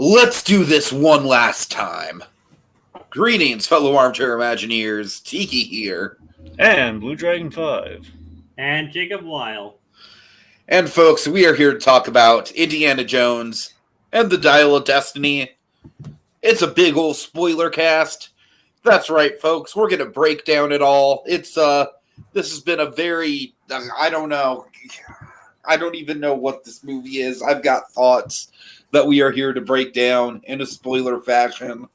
Let's do this one last time. Greetings, fellow armchair Imagineers. Tiki here. And Blue Dragon 5. And Jacob Weil. And folks, we are here to talk about Indiana Jones and the Dial of Destiny. It's a big old spoiler cast. That's right, folks. We're going to break down it all. This has been a very, I don't know. I don't even know what this movie is. I've got thoughts that we are here to break down in a spoiler fashion.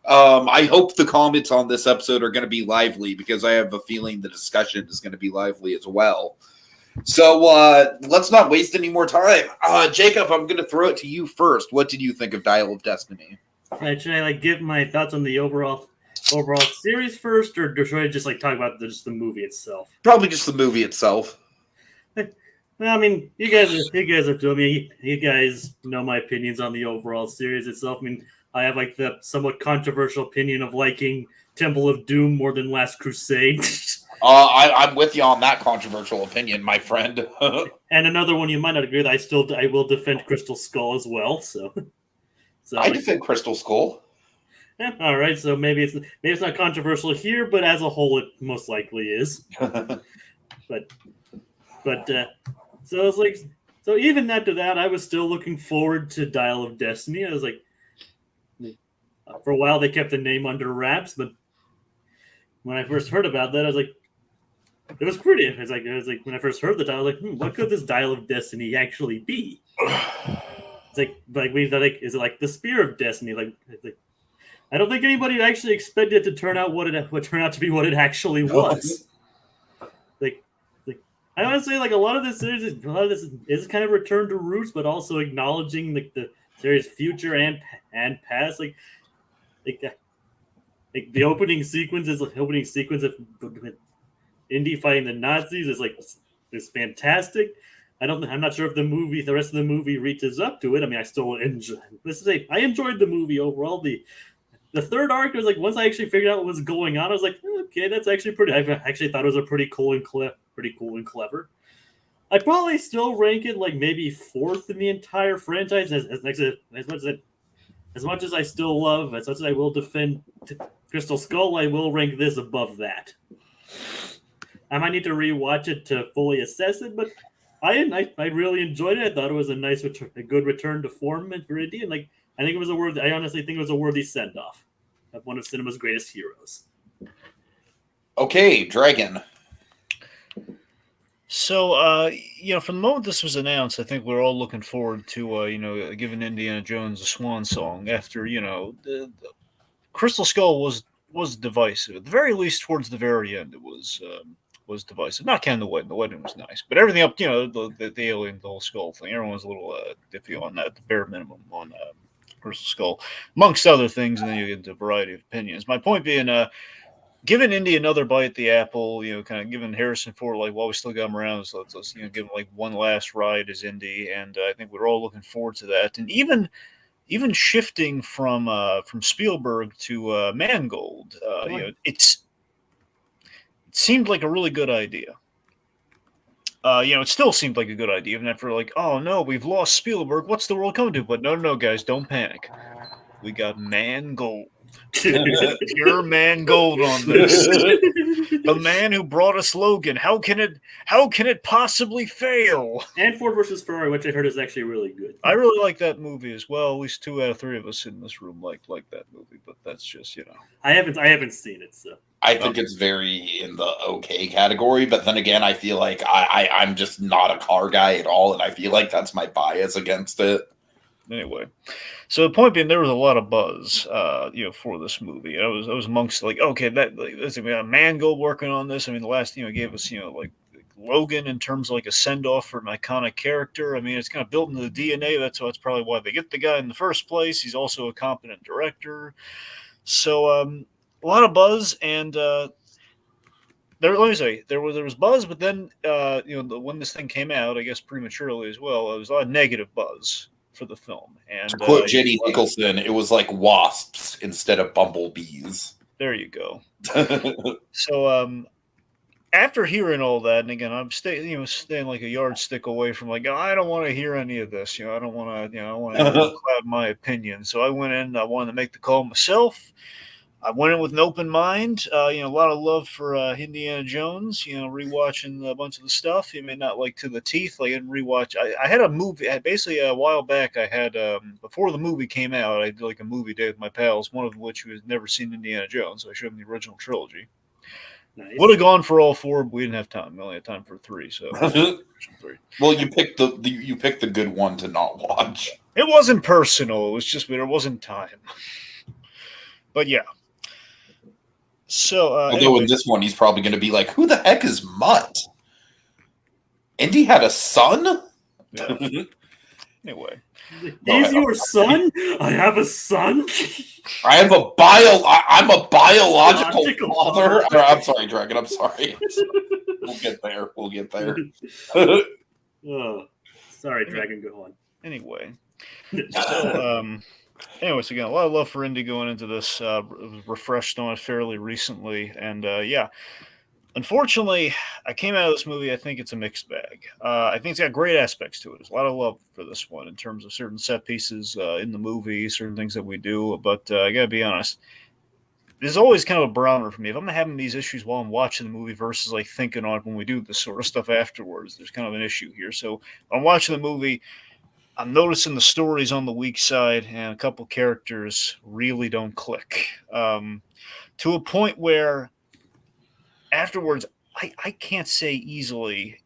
I hope the comments on this episode are going to be lively because I have a feeling the discussion is going to be lively as well. So let's not waste any more time. Jacob, I'm going to throw it to you first. What did you think of Dial of Destiny? Should I give my thoughts on the overall series first, or should I just talk about just the movie itself? Probably just the movie itself. Well, I mean, you guys have told me. You guys know my opinions on the overall series itself. I mean, I have the somewhat controversial opinion of liking Temple of Doom more than Last Crusade. I'm with you on that controversial opinion, my friend. And another one you might not agree with. I will defend Crystal Skull as well. So I defend Crystal Skull. Yeah, all right. So maybe it's not controversial here, but as a whole, it most likely is. But so it's so even after that, I was still looking forward to Dial of Destiny. I was for a while they kept the name under wraps, but when I first heard about that, I was like, it was pretty. It was like when I first heard the title, I was like, what could this Dial of Destiny actually be? It's is it like the Spear of Destiny? I don't think anybody actually expected it to turn out what turned out to be what it actually was. I want to say a lot of this series is kind of return to roots, but also acknowledging the series' future and past. The opening sequence of Indy fighting the Nazis is fantastic. I'm not sure if the rest of the movie reaches up to it. I mean, I still enjoy. I enjoyed the movie overall. The third arc was once I actually figured out what was going on, I was like, okay, that's actually pretty. I actually thought it was pretty cool and clever. I'd probably still rank it maybe fourth in the entire franchise. As much as I still love, as much as I will defend Crystal Skull, I will rank this above that. I might need to rewatch it to fully assess it, but I really enjoyed it. I thought it was a good return to form for Indy, and I honestly think it was a worthy send off of one of cinema's greatest heroes. Okay, Dragon. So, from the moment this was announced, I think we're all looking forward to, giving Indiana Jones a swan song after, the Crystal Skull was divisive. At the very least, towards the very end, it was divisive. Not counting the wedding. The wedding was nice, but everything up, the alien, the whole skull thing, everyone was a little iffy on that, the bare minimum on Crystal Skull, amongst other things, and then you get into a variety of opinions. My point being, giving Indy another bite at the apple, kind of giving Harrison Ford while we still got him around, so let's give him one last ride as Indy, and I think we're all looking forward to that. And even shifting from Spielberg to Mangold, it seemed like a really good idea. It still seemed like a good idea, even after oh no, we've lost Spielberg. What's the world coming to? But no, guys, don't panic. We got Mangold. Pure Mangold on this. The man who brought us Logan. How can it possibly fail? And Ford versus Ferrari, which I heard is actually really good. I really like that movie as well. At least 2 out of 3 of us in this room like that movie, but that's just I haven't seen it, so I think it's very in the okay category, but then again, I feel like I'm just not a car guy at all, and I feel like that's my bias against it. Anyway, so the point being, there was a lot of buzz, for this movie. I was amongst okay, we got Mangold working on this. I mean, the last gave us Logan in terms of a send off for an iconic character. I mean, it's kind of built into the DNA. That's probably why they get the guy in the first place. He's also a competent director. So a lot of buzz, and let me say there was buzz, but then when this thing came out, I guess prematurely as well, there was a lot of negative buzz for the film. And to quote Jenny Nicholson, it was like wasps instead of bumblebees. There you go. So after hearing all that, and again, I'm staying like a yardstick away from like, I don't want to hear any of this. I don't want to, I don't want to cloud my opinion. So I went in. I wanted to make the call myself. I went in with an open mind. A lot of love for Indiana Jones. Rewatching a bunch of the stuff. You may not like to the teeth. Like I didn't rewatch. I had a movie. Basically, a while back, I had before the movie came out, I did like a movie day with my pals. One of which was never seen Indiana Jones. So I showed him the original trilogy. Nice. Would have gone for all four, but we didn't have time. We only had time for three. So three. Well, you picked the good one to not watch. It wasn't personal. It was just there wasn't time. But yeah. So, although in this one, he's probably going to be like, "Who the heck is Mutt?" Indy had a son. Yeah. Anyway, he's your son. I have a son. I'm a biological father. I'm sorry, Dragon. I'm sorry. We'll get there. Oh, sorry, Dragon. Go on. Anyway, so anyways, again, a lot of love for Indy going into this. It was refreshed on it fairly recently, and yeah. Unfortunately, I came out of this movie. I think it's a mixed bag. I think it's got great aspects to it. There's a lot of love for this one in terms of certain set pieces in the movie, certain things that we do. But I gotta be honest, there's always kind of a barometer for me. If I'm having these issues while I'm watching the movie versus like thinking on it when we do this sort of stuff afterwards, there's kind of an issue here. So I'm watching the movie. I'm noticing the stories on the weak side, and a couple characters really don't click to a point where afterwards, I can't say easily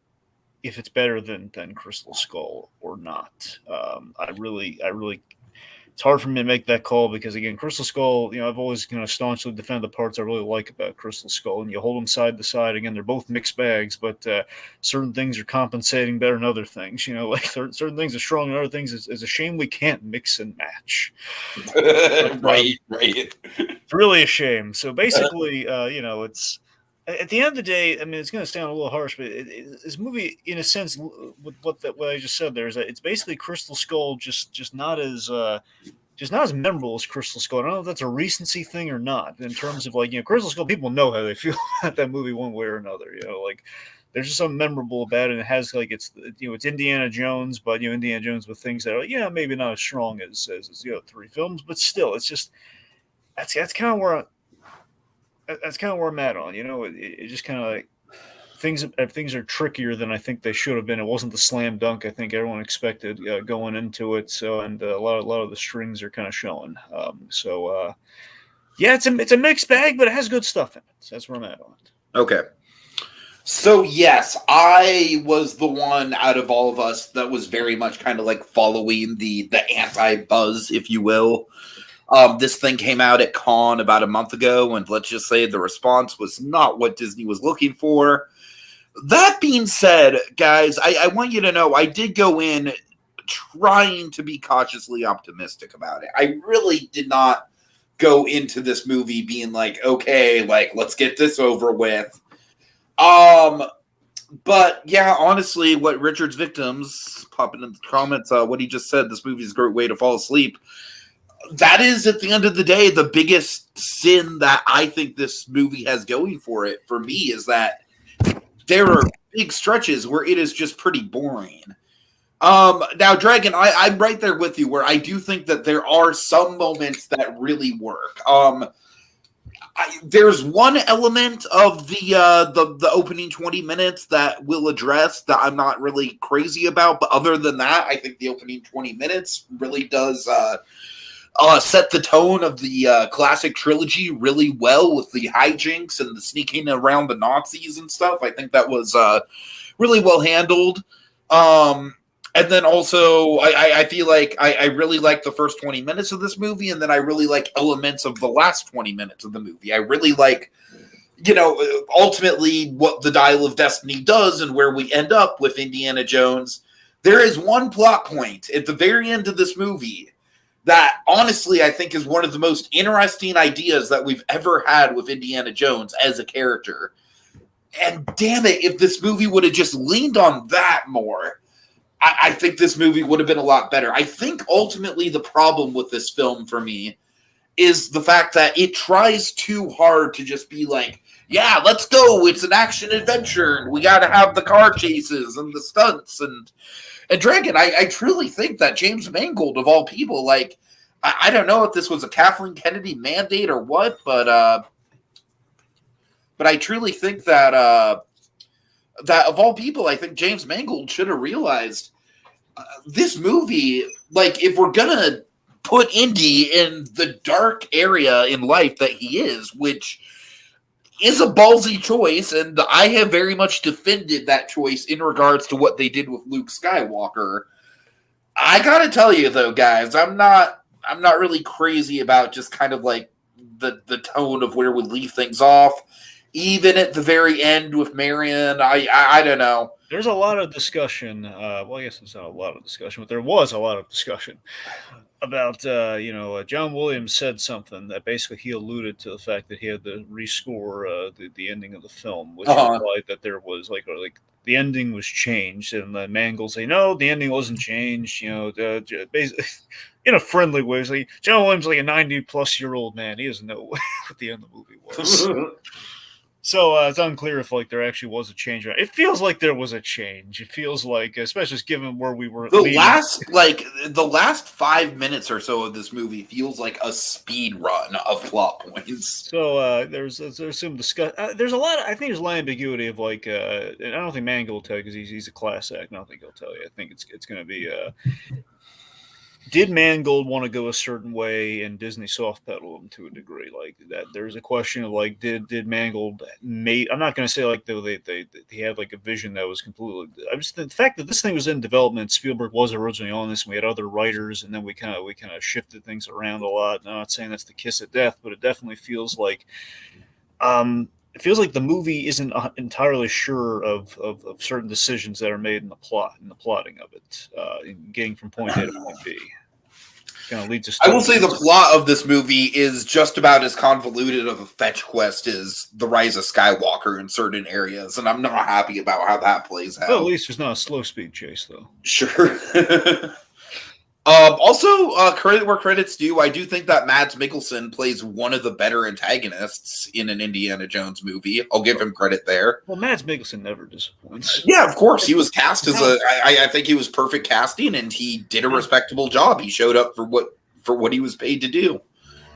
if it's better than Crystal Skull or not. I really, it's hard for me to make that call because again, Crystal Skull, I've always staunchly defend the parts I really like about Crystal Skull, and you hold them side to side. Again, they're both mixed bags, but certain things are compensating better than other things. Like certain things are strong, and other things is a shame we can't mix and match. But, right. It's really a shame. So basically, it's. At the end of the day, I mean, it's going to sound a little harsh, but this movie, in a sense, with what I just said there, is that it's basically Crystal Skull, just not as memorable as Crystal Skull. I don't know if that's a recency thing or not. In terms of Crystal Skull, people know how they feel about that movie one way or another. There's just something memorable about it. And it has it's Indiana Jones, but Indiana Jones with things that are maybe not as strong as three films, but still, it's just that's kind of where. That's kind of where I'm at on. It just kind of like things are trickier than I think they should have been. It wasn't the slam dunk I think everyone expected going into it. So, and a lot of the strings are kind of showing. Yeah, it's a mixed bag, but it has good stuff in it. So that's where I'm at on it. Okay. So yes, I was the one out of all of us that was very much kind of like following the anti-buzz, if you will. This thing came out at Cannes about a month ago, and let's just say the response was not what Disney was looking for. That being said, guys, I want you to know I did go in trying to be cautiously optimistic about it. I really did not go into this movie being like, okay, let's get this over with. But yeah, honestly, what Richard's Victims popping in the comments, what he just said, this movie is a great way to fall asleep. That is, at the end of the day, the biggest sin that I think this movie has going for it, for me, is that there are big stretches where it is just pretty boring. Now, Dragon, I'm right there with you, where I do think that there are some moments that really work. There's one element of the opening 20 minutes that we'll address that I'm not really crazy about, but other than that, I think the opening 20 minutes really does set the tone of the classic trilogy really well with the hijinks and the sneaking around the Nazis and stuff. I think that was really well handled. And then also, I feel like I really like the first 20 minutes of this movie, and then I really like elements of the last 20 minutes of the movie. I really like, ultimately what the Dial of Destiny does and where we end up with Indiana Jones. There is one plot point at the very end of this movie that honestly I think is one of the most interesting ideas that we've ever had with Indiana Jones as a character. And damn it, if this movie would have just leaned on that more, I think this movie would have been a lot better. I think ultimately the problem with this film for me is the fact that it tries too hard to just be like, yeah, let's go. It's an action adventure. We got to have the car chases and the stunts and Dragon. I truly think that James Mangold, of all people, like, I don't know if this was a Kathleen Kennedy mandate or what, but I truly think that that of all people, I think James Mangold should have realized this movie, like, if we're gonna put Indy in the dark area in life that he is, which is a ballsy choice, and I have very much defended that choice in regards to what they did with Luke Skywalker. I gotta tell you though, guys, I'm not really crazy about just kind of like the tone of where we leave things off. Even at the very end with Marion, I don't know. There's a lot of discussion. Well, I guess there's not a lot of discussion, but there was a lot of discussion about, John Williams said something that basically he alluded to the fact that he had to rescore the ending of the film, which implied that there was like the ending was changed, and the Mangold say, no, the ending wasn't changed. Basically, in a friendly way, it's like John Williams, like a 90-plus-year-old man, he doesn't know what the end of the movie was. So it's unclear if like there actually was a change. It feels like there was a change. It feels like, especially given where we were. The last 5 minutes or so of this movie feels like a speed run of plot points. So there's some discussion. There's a lot. I think there's a lot of ambiguity of like. And I don't think Mangold will tell you because he's a class act. I don't think he'll tell you. I think it's going to be. Did Mangold want to go a certain way, and Disney soft pedaled him to a degree like that? There's a question of like, did Mangold mate? I'm not going to say like he had like a vision that was completely. I just the fact that this thing was in development, Spielberg was originally on this, and we had other writers, and then we kind of shifted things around a lot. And I'm not saying that's the kiss of death, but it definitely feels like. It feels like the movie isn't entirely sure of certain decisions that are made in the plotting of it, in getting from point A to point B. Kind of leads us. I will say the plot of this movie is just about as convoluted of a fetch quest as The Rise of Skywalker in certain areas, and I'm not happy about how that plays out. Well, at least there's not a slow speed chase, though. Sure. Also, credit where credit's due, I do think that Mads Mikkelsen plays one of the better antagonists in an Indiana Jones movie. I'll give him credit there. Well, Mads Mikkelsen never disappoints. Yeah, of course. He was cast as I think he was perfect casting, and he did a respectable job. He showed up for what he was paid to do.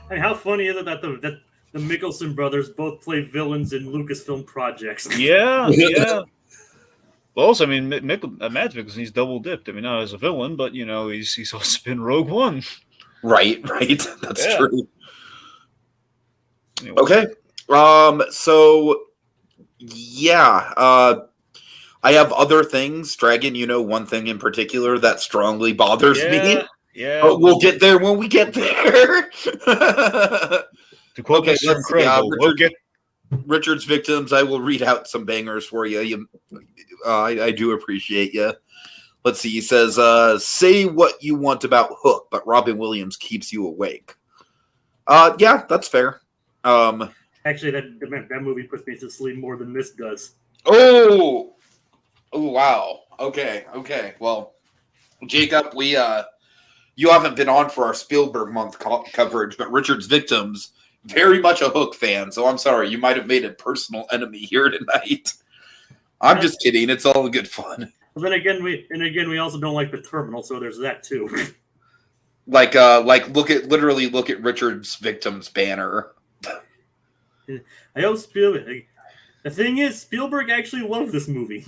I mean, how funny is it that the Mikkelsen brothers both play villains in Lucasfilm projects? Yeah. Well, also, I mean, Mads Mikkelsen, he's double dipped. I mean, not as a villain, but he's also been Rogue One. Right. That's true. Anyway. Okay. So yeah, I have other things. Dragon, one thing in particular that strongly bothers me. Yeah. But we'll get there when we get there. To quote Mr. Incredible, we'll get Richard's Victims. I will read out some bangers for you. I do appreciate you. Let's see. He says, say what you want about Hook, but Robin Williams keeps you awake. Yeah, that's fair. Actually, that movie puts me to sleep more than this does. Oh, wow. Okay. Well, Jacob, you haven't been on for our Spielberg month coverage, but Richard's Victims, very much a Hook fan, so I'm sorry. You might have made a personal enemy here tonight. I'm just kidding. It's all good fun. Well, then again, we also don't like The Terminal, so there's that too. Like look at Richard's Victims banner. I hope Spielberg. The thing is, Spielberg actually loved this movie.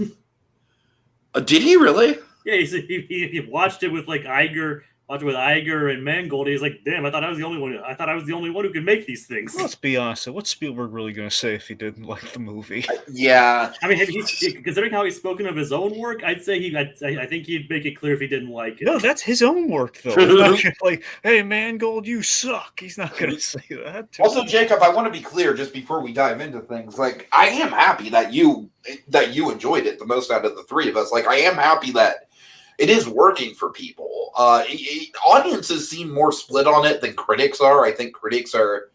Did he really? Yeah, he watched it with Iger and Mangold. He's like, damn, I thought I was the only one. I thought I was the only one who could make these things. Let's be honest. What's Spielberg really going to say if he didn't like the movie? Yeah. I mean, considering how he's spoken of his own work, I'd say I think he'd make it clear if he didn't like it. No, that's his own work, though. He's not just like, hey, Mangold, you suck. He's not going to say that. Also, Jacob, I want to be clear just before we dive into things. Like, I am happy that you enjoyed it the most out of the three of us. Like, I am happy that it is working for people. Audiences seem more split on it than critics are. I think critics are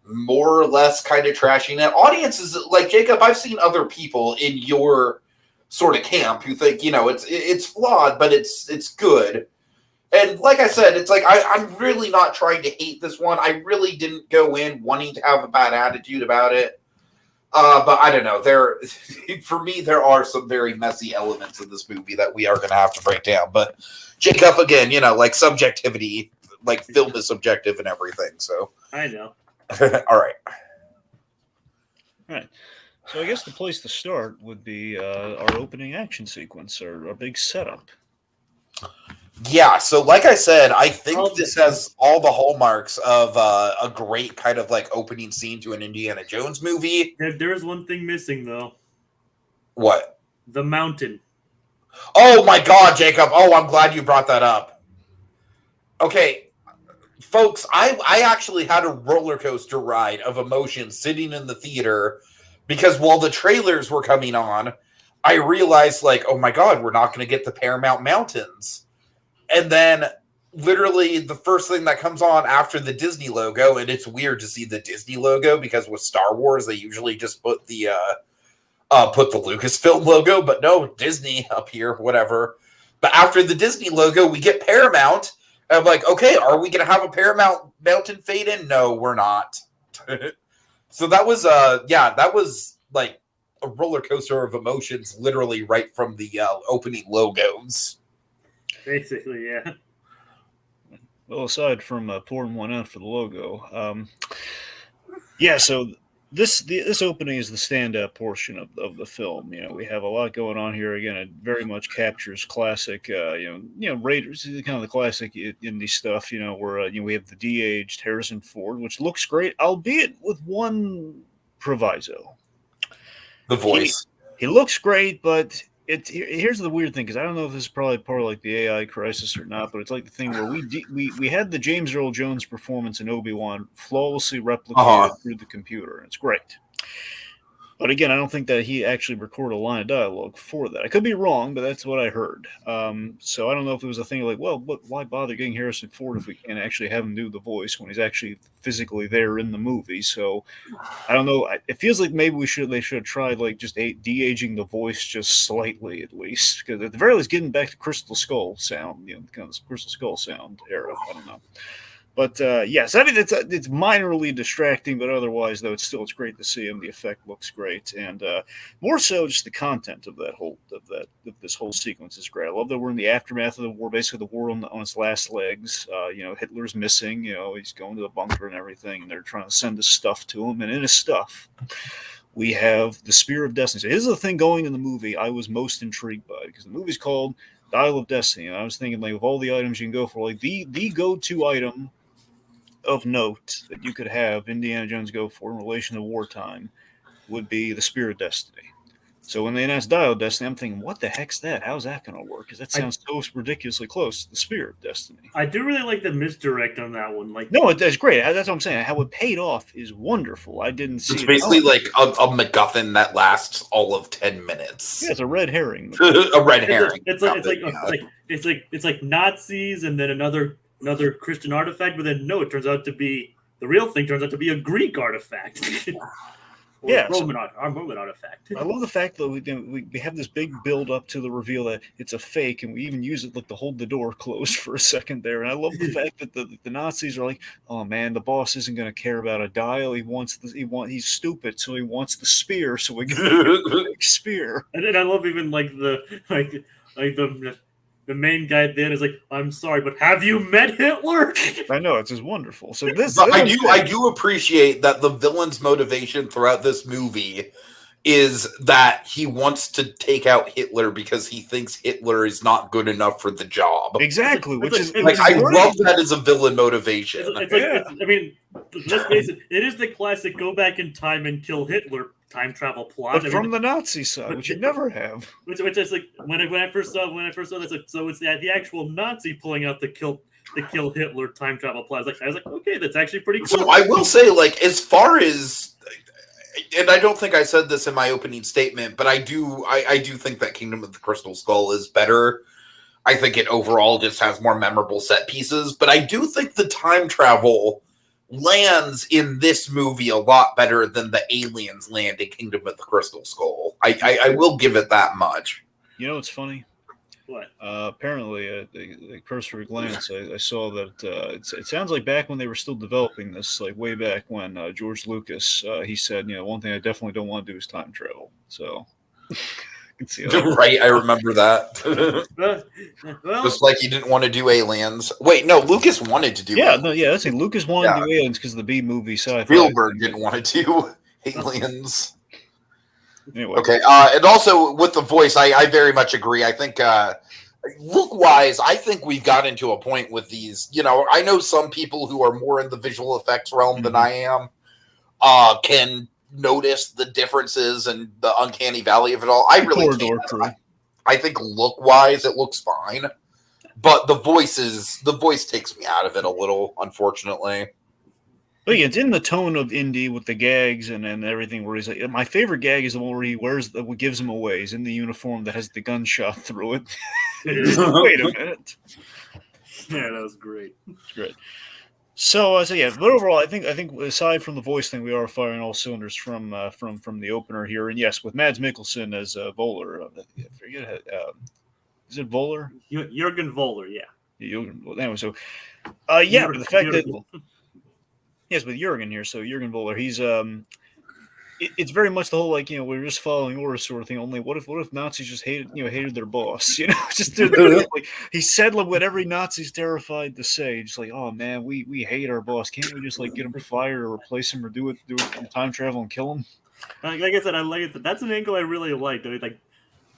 more or less kind of trashing it. Audiences, like Jacob, I've seen other people in your sort of camp who think, it's flawed, but it's good. And like I said, it's like I'm really not trying to hate this one. I really didn't go in wanting to have a bad attitude about it. But I don't know. For me, there are some very messy elements in this movie that we are going to have to break down. But Jacob, again, like subjectivity, like film is subjective and everything. So I know. All right. So I guess the place to start would be our opening action sequence, or our big setup. Yeah, so like I said, I think this has all the hallmarks of a great kind of like opening scene to an Indiana Jones movie. There's one thing missing, though. What? The mountain. Oh my God, Jacob. Oh, I'm glad you brought that up. Okay, folks, I actually had a roller coaster ride of emotion sitting in the theater because while the trailers were coming on, I realized, like, oh my God, we're not going to get the Paramount Mountains. And then literally the first thing that comes on after the Disney logo, and it's weird to see the Disney logo because with Star Wars, they usually just put the Lucasfilm logo, but no, Disney up here, whatever. But after the Disney logo, we get Paramount. And I'm like, okay, are we going to have a Paramount Mountain fade in? No, we're not. So that was like a roller coaster of emotions, literally right from the opening logos. Basically, yeah. Well, aside from pouring one out for the logo, so this opening is the standout portion of the film. We have a lot going on here. Again, it very much captures classic, Raiders, kind of the classic indie stuff. Where we have the de-aged Harrison Ford, which looks great, albeit with one proviso: the voice. He looks great, but here's the weird thing, because I don't know if this is probably part of like the AI crisis or not, but it's like the thing where we had the James Earl Jones performance in Obi-Wan flawlessly replicated through the computer, and it's great. But again, I don't think that he actually recorded a line of dialogue for that. I could be wrong, but that's what I heard. So I don't know if it was a thing like, well, why bother getting Harrison Ford if we can't actually have him do the voice when he's actually physically there in the movie? So I don't know. It feels like maybe they should have tried like just de-aging the voice just slightly at least, because at the very least getting back to Crystal Skull sound, kind of Crystal Skull sound era. I don't know. But yes, I mean it's minorly distracting, but otherwise though it's great to see him. The effect looks great, and more so just the content of this whole sequence is great. I love that we're in the aftermath of the war, basically the war on its last legs. Hitler's missing. He's going to the bunker and everything, and they're trying to send his stuff to him. And in his stuff, we have the Spear of Destiny. So here's the thing going in the movie I was most intrigued by, because the movie's called Dial of Destiny, and I was thinking like of all the items you can go for, like the go-to item of note that you could have Indiana Jones go for in relation to wartime would be the Spear of Destiny. So when they announced Dial of Destiny, I'm thinking, what the heck's that? How's that going to work? Because that sounds so ridiculously close to the Spear of Destiny. I do really like the misdirect on that one. No, that's great. That's what I'm saying. How it paid off is wonderful. I didn't see it's basically like a MacGuffin that lasts all of 10 minutes. Yeah, it's a red herring. A red herring. It's like Nazis and then another Christian artifact, but then no, it turns out to be the real thing. Turns out to be a Greek artifact. Roman artifact. I love the fact that we have this big build up to the reveal that it's a fake, and we even use it like to hold the door closed for a second there. And I love the fact that the Nazis are like, oh man, the boss isn't going to care about a dial. He's stupid, so he wants the spear. So we get the big spear. And then I love even like the main guy then is like, I'm sorry, but have you met Hitler? I know, it's just wonderful. So I do appreciate that the villain's motivation throughout this movie is that he wants to take out Hitler because he thinks Hitler is not good enough for the job. Exactly, I love that as a villain motivation. Let's face it, it is the classic go back in time and kill Hitler time travel plot, but from the Nazi side, which you never have. Which is like when I first saw this, like, so it's the actual Nazi pulling out the kill Hitler time travel plot. I was like, okay, that's actually pretty cool. So I will say, like, as far as, and I don't think I said this in my opening statement, but I do think that Kingdom of the Crystal Skull is better. I think it overall just has more memorable set pieces, but I do think the time travel lands in this movie a lot better than the aliens land in Kingdom of the Crystal Skull. I will give it that much. You know what's funny? What? Apparently, the cursory glance, I saw that it sounds like back when they were still developing this, like way back when George Lucas, he said, one thing I definitely don't want to do is time travel. So I can see that. Right, I remember that. Well, Just like he didn't want to do Aliens. Wait, no, Lucas wanted to do Yeah, Aliens. no, yeah, that's it. Lucas wanted to do Aliens because of the B movie sci-fi. Spielberg didn't want to do Aliens. Anyway, Okay, and also with the voice, I very much agree. I think look-wise, I think we've got into a point with these. I know some people who are more in the visual effects realm than I am can notice the differences and the uncanny valley of it all. I really Corridor can't. Crew. I think look-wise, it looks fine, but the voice takes me out of it a little, unfortunately. But yeah, it's in the tone of Indy with the gags and everything. Where he's like, my favorite gag is the one where he wears what gives him away. He's in the uniform that has the gunshot through it. Wait a minute. Yeah, that was great. It's great. So yeah, but overall, I think aside from the voice thing, we are firing all cylinders from the opener here. And yes, with Mads Mikkelsen as Voller, I forget is it Voller? Jurgen Voller, yeah. Anyway, so yeah, but the fact that Beautiful. yes, with Jurgen here, so Jurgen Voller, he's it's very much the whole we're just following orders sort of thing. Only what if Nazis just hated their boss? Just like he said like what every Nazi's terrified to say. Just like, oh man, we hate our boss. Can't we just like get him fired or replace him or do it time travel and kill him? Like I said, I like it. That's an angle I really like. Like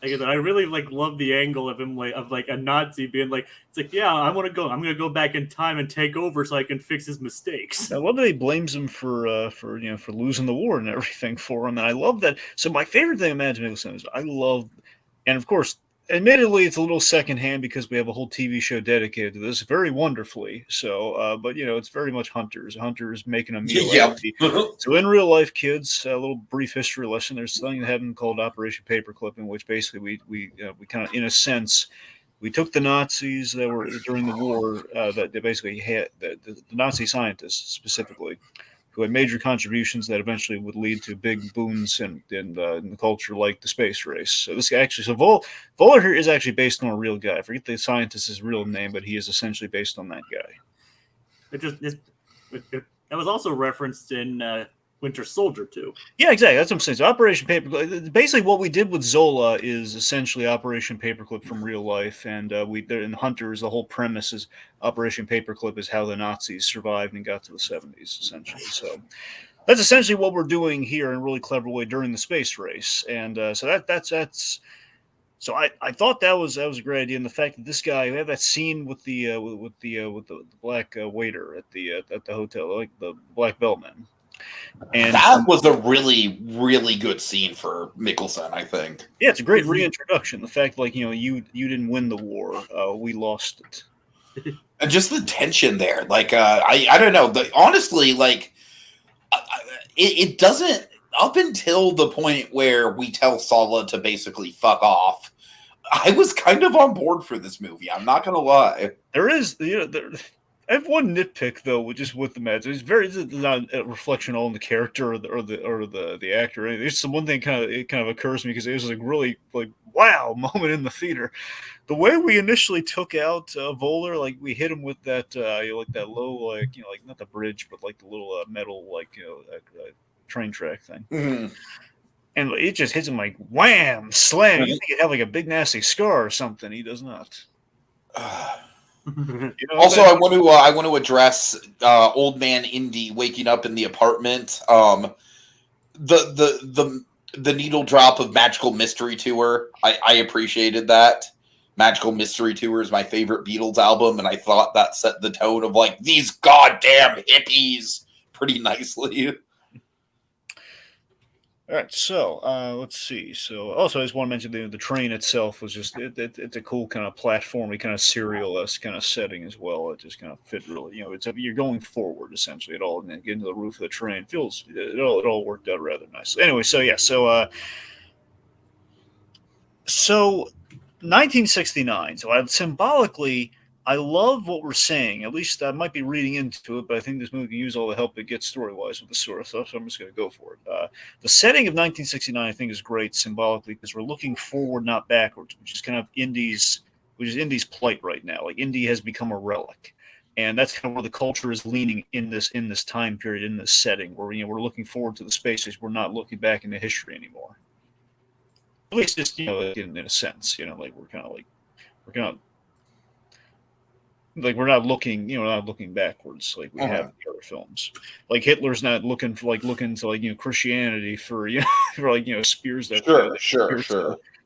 I said, I really love the angle of him of a Nazi being like, it's like, yeah, I'm gonna go back in time and take over so I can fix his mistakes. I love that he blames him for losing the war and everything for him, and I love that. So my favorite thing of Mads Mikkelsen is I love, and of course, admittedly, it's a little secondhand because we have a whole TV show dedicated to this very wonderfully. So, but it's very much Hunters making a meal. Yep. So in real life, kids, a little brief history lesson. There's something that happened called Operation Paperclip, in which basically we kind of, in a sense, we took the Nazis that were during the war that they basically had the Nazi scientists specifically, who had major contributions that eventually would lead to big boons in the culture, like the space race. So this guy actually, Voller here is actually based on a real guy. I forget the scientist's real name, but he is essentially based on that guy. That was also referenced in Winter Soldier too. Yeah, exactly. That's what I'm saying. So Operation Paperclip. Basically, what we did with Zola is essentially Operation Paperclip from real life, and in Hunters, the whole premise is Operation Paperclip is how the Nazis survived and got to the 70s, essentially. So that's essentially what we're doing here in a really clever way during the space race, and so that's. So I thought that was a great idea, and the fact that this guy, we have that scene with the black waiter at the hotel, like the black bellman. And that was a really, really good scene for Mikkelsen, I think. Yeah, it's a great reintroduction. The fact, you didn't win the war, we lost it, and just the tension there. Like, I don't know. Honestly, it doesn't up until the point where we tell Sala to basically fuck off. I was kind of on board for this movie. I'm not gonna lie. There is, I have one nitpick though, which is with the Mads. It's not a reflection on the character or the actor. There's some one thing it kind of occurs to me because it was like really wow moment in the theater. The way we initially took out Voller, like we hit him with that that low not the bridge but like the little metal train track thing. Mm-hmm. And it just hits him like wham, slam. You think he'd have like a big nasty scar or something? He does not. Also, I want to address old man Indy waking up in the apartment. The needle drop of Magical Mystery Tour. I appreciated that. Magical Mystery Tour is my favorite Beatles album, and I thought that set the tone of these goddamn hippies pretty nicely. All right, so let's see. So also, I just want to mention the train itself was just it's a cool kind of platformy, kind of serial-esque kind of setting as well. It just kind of fit really. You're going forward essentially at all, and then getting to the roof of the train it all worked out rather nicely. Anyway, so yeah, so 1969. So symbolically, I love what we're saying. At least I might be reading into it, but I think this movie can use all the help it gets story-wise with the sort of stuff, so I'm just going to go for it. The setting of 1969, I think, is great symbolically because we're looking forward, not backwards, which is kind of Indy's which is Indy's plight right now. Like Indy has become a relic, and that's kind of where the culture is leaning in this time period, in this setting, where we're looking forward to the spaces. We're not looking back into history anymore. At least, just in a sense, like we're kind of like we're not looking, not looking backwards like we have in other films. Like Hitler's not looking to Christianity for for spears that Sure.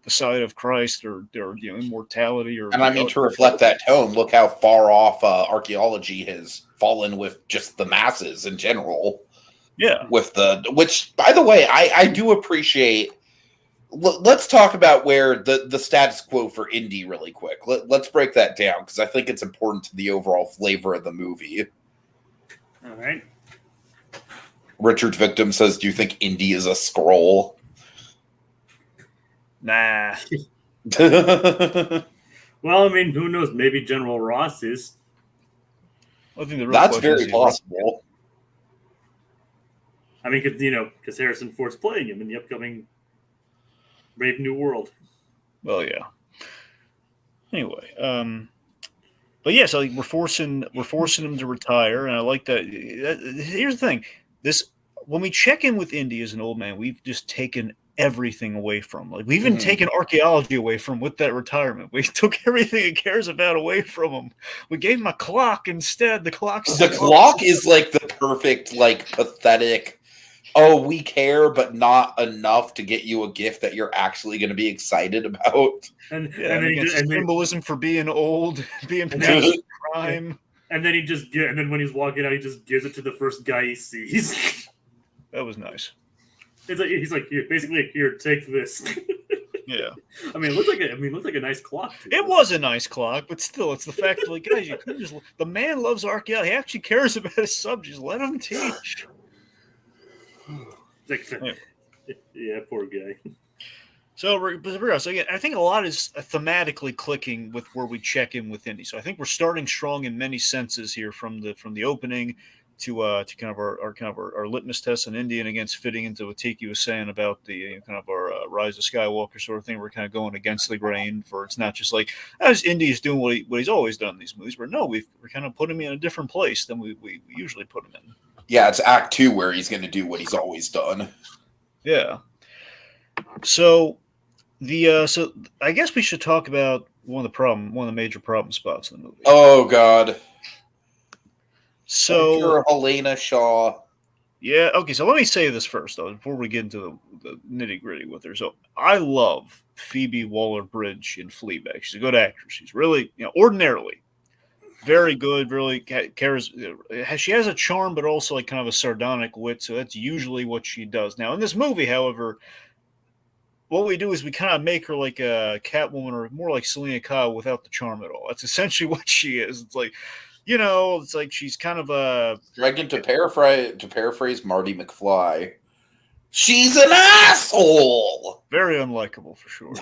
The side of Christ or immortality or. And I mean, to reflect that tone, look how far off archaeology has fallen with just the masses in general. Yeah. Which, by the way, I do appreciate. Let's talk about where the status quo for Indy really quick. Let's break that down because I think it's important to the overall flavor of the movie. All right. Richard Victim says, "Do you think Indy is a Skrull?" Nah. Well, I mean, who knows? Maybe General Ross is. I think the real That's question very is, possible. I mean, because Harrison Ford's playing him in the upcoming Brave New World. Well, yeah. Anyway, but yeah, so we're forcing him to retire, and I like that. Here's the thing: when we check in with Indy as an old man, we've just taken everything away from him. Like we've even taken archaeology away from him with that retirement. We took everything he cares about away from him. We gave him a clock instead. The clock is like the perfect, like pathetic. Oh, we care, but not enough to get you a gift that you're actually going to be excited about. And then symbolism for being old, being past crime. And then and then when he's walking out, he just gives it to the first guy he sees. That was nice. He's like, here, take this. Yeah. I mean, it looked like a nice clock. It was a nice clock, but still, it's the fact that, like, guys, you couldn't just. The man loves archaeology. He actually cares about his subjects. Let him teach. Yeah, poor guy. So again, I think a lot is thematically clicking with where we check in with Indy. So I think we're starting strong in many senses here, from the opening to kind of our litmus test on Indy, and against fitting into what Tiki was saying about the kind of our Rise of Skywalker sort of thing. We're kind of going against the grain, for it's not just like as Indy is doing what he's always done in these movies. We're kind of putting him in a different place than we usually put him in. Yeah, it's Act 2 where he's going to do what he's always done. Yeah. So I guess we should talk about one of the major problem spots in the movie. Oh God. So you're Helena Shaw. Yeah. Okay. So let me say this first, though, before we get into the nitty gritty with her. So I love Phoebe Waller-Bridge in Fleabag. She's a good actress. She's really, ordinarily very good. Really cares. She has a charm, but also like kind of a sardonic wit. So that's usually what she does. Now in this movie, however, what we do is we kind of make her like a Catwoman, or more like Selena Kyle without the charm at all. That's essentially what she is. It's like, it's like she's kind of a dragon. To paraphrase Marty McFly, she's an asshole. Very unlikable for sure.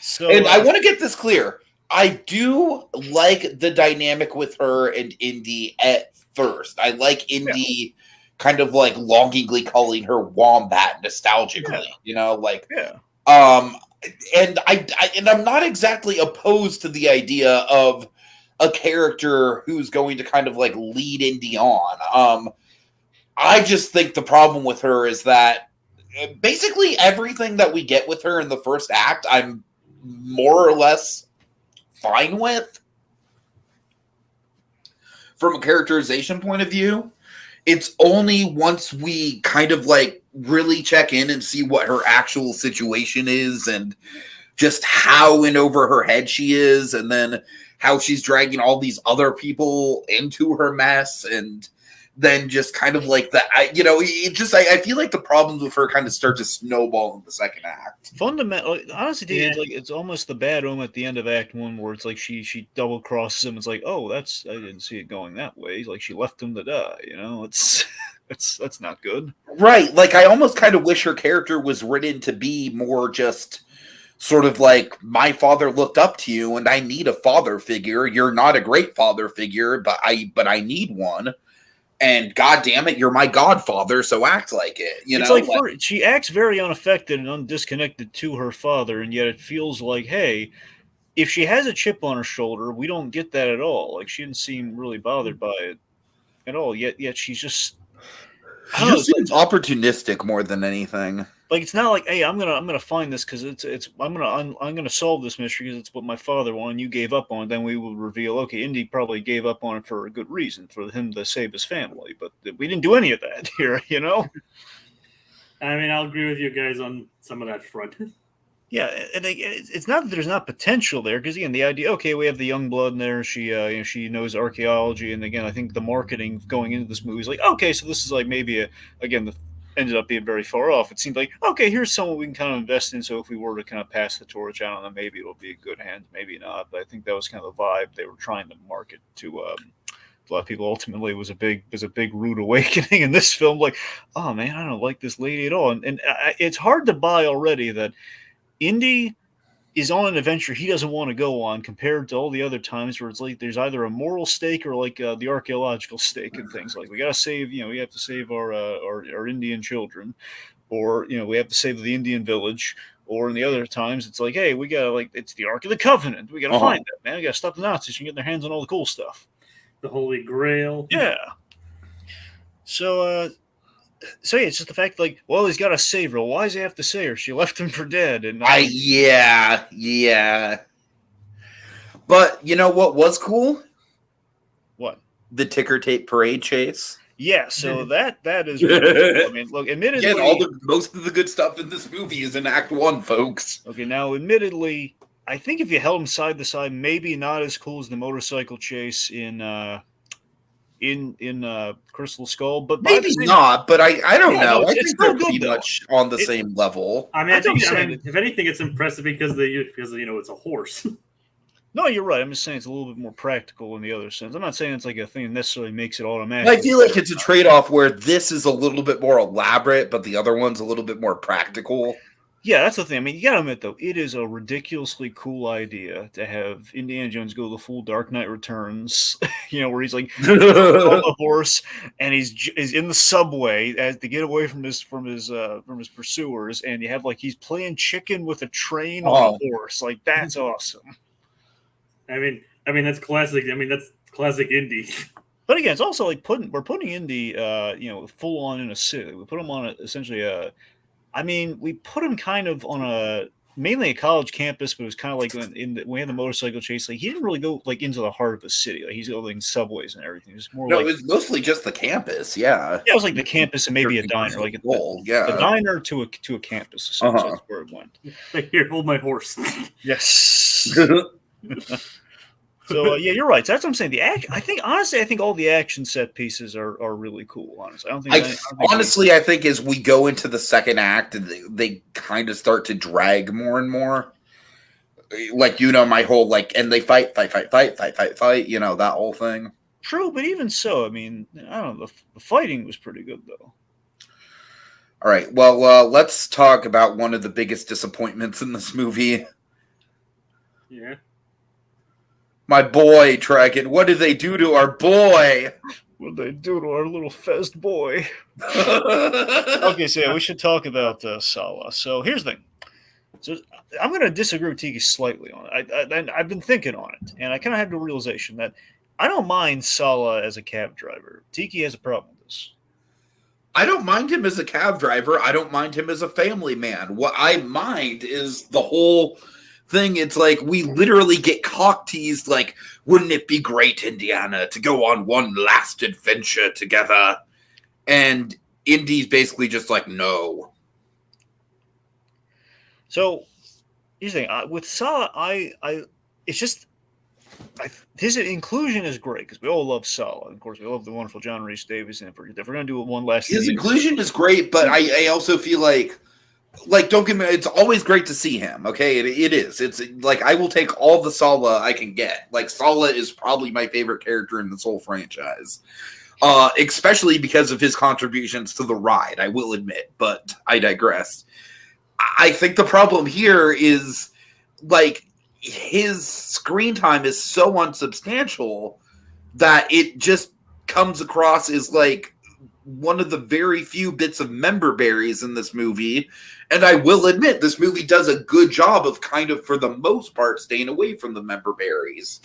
So, and I want to get this clear. I do like the dynamic with her and Indy at first. I like Indy kind of like longingly calling her Wombat nostalgically, and I'm not exactly opposed to the idea of a character who's going to kind of like lead Indy on. I just think the problem with her is that basically everything that we get with her in the first act, I'm more or less fine with. From a characterization point of view, it's only once we kind of like really check in and see what her actual situation is and just how in over her head she is, and then how she's dragging all these other people into her mess, and then just kind of like I feel like the problems with her kind of start to snowball in the second act. Fundamentally, honestly, it's almost the bad Omen at the end of Act 1, where it's like she double crosses him. It's like, oh, I didn't see it going that way. Like she left him to die. That's not good. Right. Like I almost kind of wish her character was written to be more just sort of like, my father looked up to you, and I need a father figure. You're not a great father figure, but I need one. And God damn it, you're my godfather, so act like it. It's like she acts very unaffected and undisconnected to her father, and yet it feels like, hey, if she has a chip on her shoulder, we don't get that at all. Like she didn't seem really bothered by it at all. Yet she's just I She don't know. just seems opportunistic more than anything. Like it's not like, hey, I'm gonna find this because I'm gonna solve this mystery because it's what my father wanted. You gave up on it. Then we will reveal, okay, Indy probably gave up on it for a good reason, for him to save his family. But we didn't do any of that here, you know. I mean, I'll agree with you guys on some of that front. Yeah, and it's not that there's not potential there, because again, the idea, okay, we have the young blood in there. She knows archaeology, and again, I think the marketing going into this movie is like, okay, so this is like maybe ended up being very far off. It seemed like, okay, here's someone we can kind of invest in. So if we were to kind of pass the torch, I don't know, maybe it'll be a good hand, maybe not. But I think that was kind of the vibe they were trying to market to a lot of people. Ultimately, it was a big rude awakening in this film. Like, oh man, I don't like this lady at all, and it's hard to buy already that Indy is on an adventure he doesn't want to go on compared to all the other times where it's like there's either a moral stake or like the archaeological stake and things like we got to save, we have to save our Indian children, or we have to save the Indian village, or in the other times it's like, hey, we gotta, like, it's the Ark of the Covenant, we gotta find that, man, we gotta stop the Nazis from getting their hands on all the cool stuff, the Holy Grail. Yeah. So yeah, it's just the fact, like, well, he's got to save her. Why does he have to save her? She left him for dead. And yeah. But you know what was cool? What? The ticker tape parade chase. Yeah, so that is really cool. I mean, look, admittedly, again, most of the good stuff in this movie is in Act 1, folks. Okay, now, admittedly, I think if you held them side to side, maybe not as cool as the motorcycle chase in Crystal Skull, but maybe not. But I don't know. No, I think they're pretty much on the same level. I mean, if anything, it's impressive because it's a horse. No, you're right. I'm just saying it's a little bit more practical in the other sense. I'm not saying it's like a thing that necessarily makes it automatic. I feel like it's a trade-off where this is a little bit more elaborate, but the other one's a little bit more practical. Yeah, that's the thing. I mean, you gotta admit, though, it is a ridiculously cool idea to have Indiana Jones go the full Dark Knight Returns, where he's like on the horse and he's in the subway as to get away from his pursuers, and you have, like, he's playing chicken with a train on a horse. Like, that's awesome. I mean that's classic. I mean, that's classic Indy. But again, it's also like we're putting Indy, full on in a city. We put him on essentially we put him kind of on mainly a college campus, but it was kind of like when we had the motorcycle chase. Like, he didn't really go like into the heart of the city. Like, he's going subways and everything. It was more it was mostly just the campus. Yeah, it was like the campus and maybe a diner, like a diner to a campus. Essentially, that's where it went. Like, here, hold my horse. Yes. So yeah, you're right. So that's what I'm saying. I think all the action set pieces are really cool. Honestly, I think as we go into the second act, they kind of start to drag more and more. Like, my whole, like, and they fight. That whole thing. True, but even so, I mean, I don't know. The fighting was pretty good, though. All right. Well, let's talk about one of the biggest disappointments in this movie. Yeah. My boy, Dragon. What did they do to our boy? What did they do to our little Fest boy? Okay, so yeah, we should talk about Sala. So here's the thing. So I'm going to disagree with Tiki slightly on it. I've been thinking on it, and I kind of have the realization that I don't mind Sala as a cab driver. Tiki has a problem with this. I don't mind him as a cab driver. I don't mind him as a family man. What I mind is the whole thing. It's like we literally get cock teased, like, wouldn't it be great, Indiana, to go on one last adventure together? And Indy's basically just like, no. So here's the thing. With Sala, it's just his inclusion is great because we all love Sala. Of course, we love the wonderful John Rhys Davies. And if we're going to do it one last, his inclusion is great, but I also feel like, don't get me, it's always great to see him, okay? It is. It's like, I will take all the Sala I can get. Like, Sala is probably my favorite character in this whole franchise. Especially because of his contributions to the ride, I will admit, but I digress. I think the problem here is, like, his screen time is so unsubstantial that it just comes across as, like, one of the very few bits of member berries in this movie. And I will admit, this movie does a good job of kind of, for the most part, staying away from the member berries.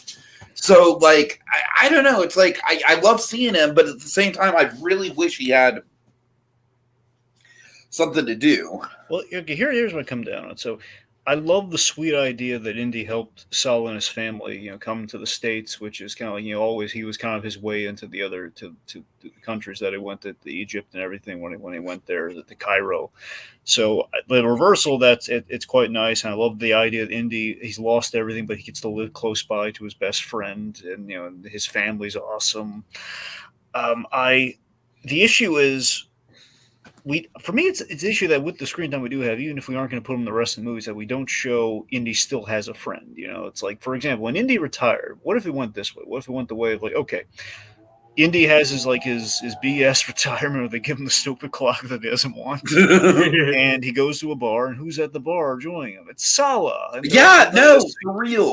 So, like, I don't know. It's like, I love seeing him, but at the same time, I really wish he had something to do. Well, okay, here's what I come down on. So, I love the sweet idea that Indy helped Sal and his family, come to the States, which is kind of like, always he was kind of his way into the other to the countries that he went to Egypt and everything when he went there to Cairo. So the reversal, it's quite nice, and I love the idea that Indy, he's lost everything, but he gets to live close by to his best friend, and his family's awesome. The issue is. For me, it's the issue that with the screen time we do have, even if we aren't going to put him in the rest of the movies, that we don't show Indy still has a friend. It's like, for example, when Indy retired, what if it went this way? What if it went the way of like, okay, Indy has his BS retirement, where they give him the stupid clock that he doesn't want, and he goes to a bar, and who's at the bar joining him? It's Sala. And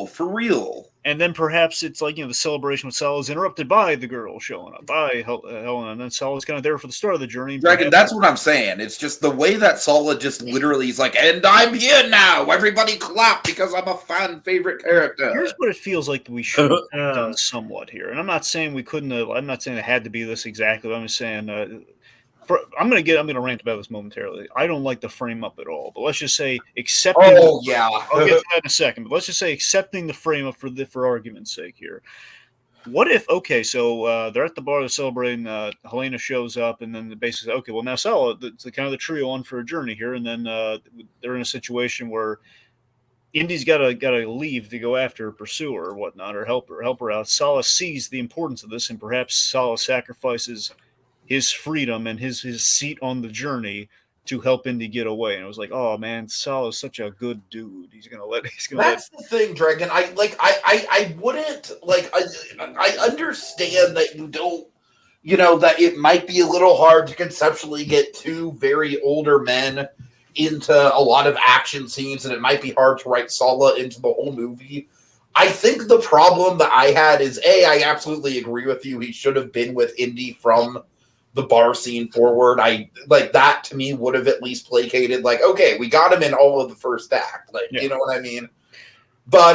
For real. And then perhaps it's like, the celebration with Sala is interrupted by the girl showing up, by Helena, and then Sala's kind of there for the start of the journey. Dragon, that's what I'm saying. It's just the way that Sala just literally is like, and I'm here now. Everybody clap because I'm a fan favorite character. Here's what it feels like we should have done somewhat here. And I'm not saying we couldn't have, I'm not saying it had to be this exactly. I'm just saying, I'm gonna rant about this momentarily. I don't like the frame up at all, but let's just say accepting. Oh yeah, I'll get to that in a second. But let's just say accepting the frame up for argument's sake here. What if so they're at the bar, they're celebrating. Helena shows up, and then basically okay, well now Sala, the kind of the trio on for a journey here, and then they're in a situation where Indy's gotta leave to go after her, pursue her or whatnot, or help her out. Sala sees the importance of this, and perhaps Sala sacrifices his freedom and his seat on the journey to help Indy get away. And it was like, oh man, Sal is such a good dude. That's the thing, Dragon. I wouldn't like. I understand that you don't. That it might be a little hard to conceptually get two very older men into a lot of action scenes, and it might be hard to write Sala into the whole movie. I think the problem that I had is I absolutely agree with you. He should have been with Indy from the bar scene forward. I like that to me would have at least placated like, okay, we got him in all of the first act. Like, You know what I mean? But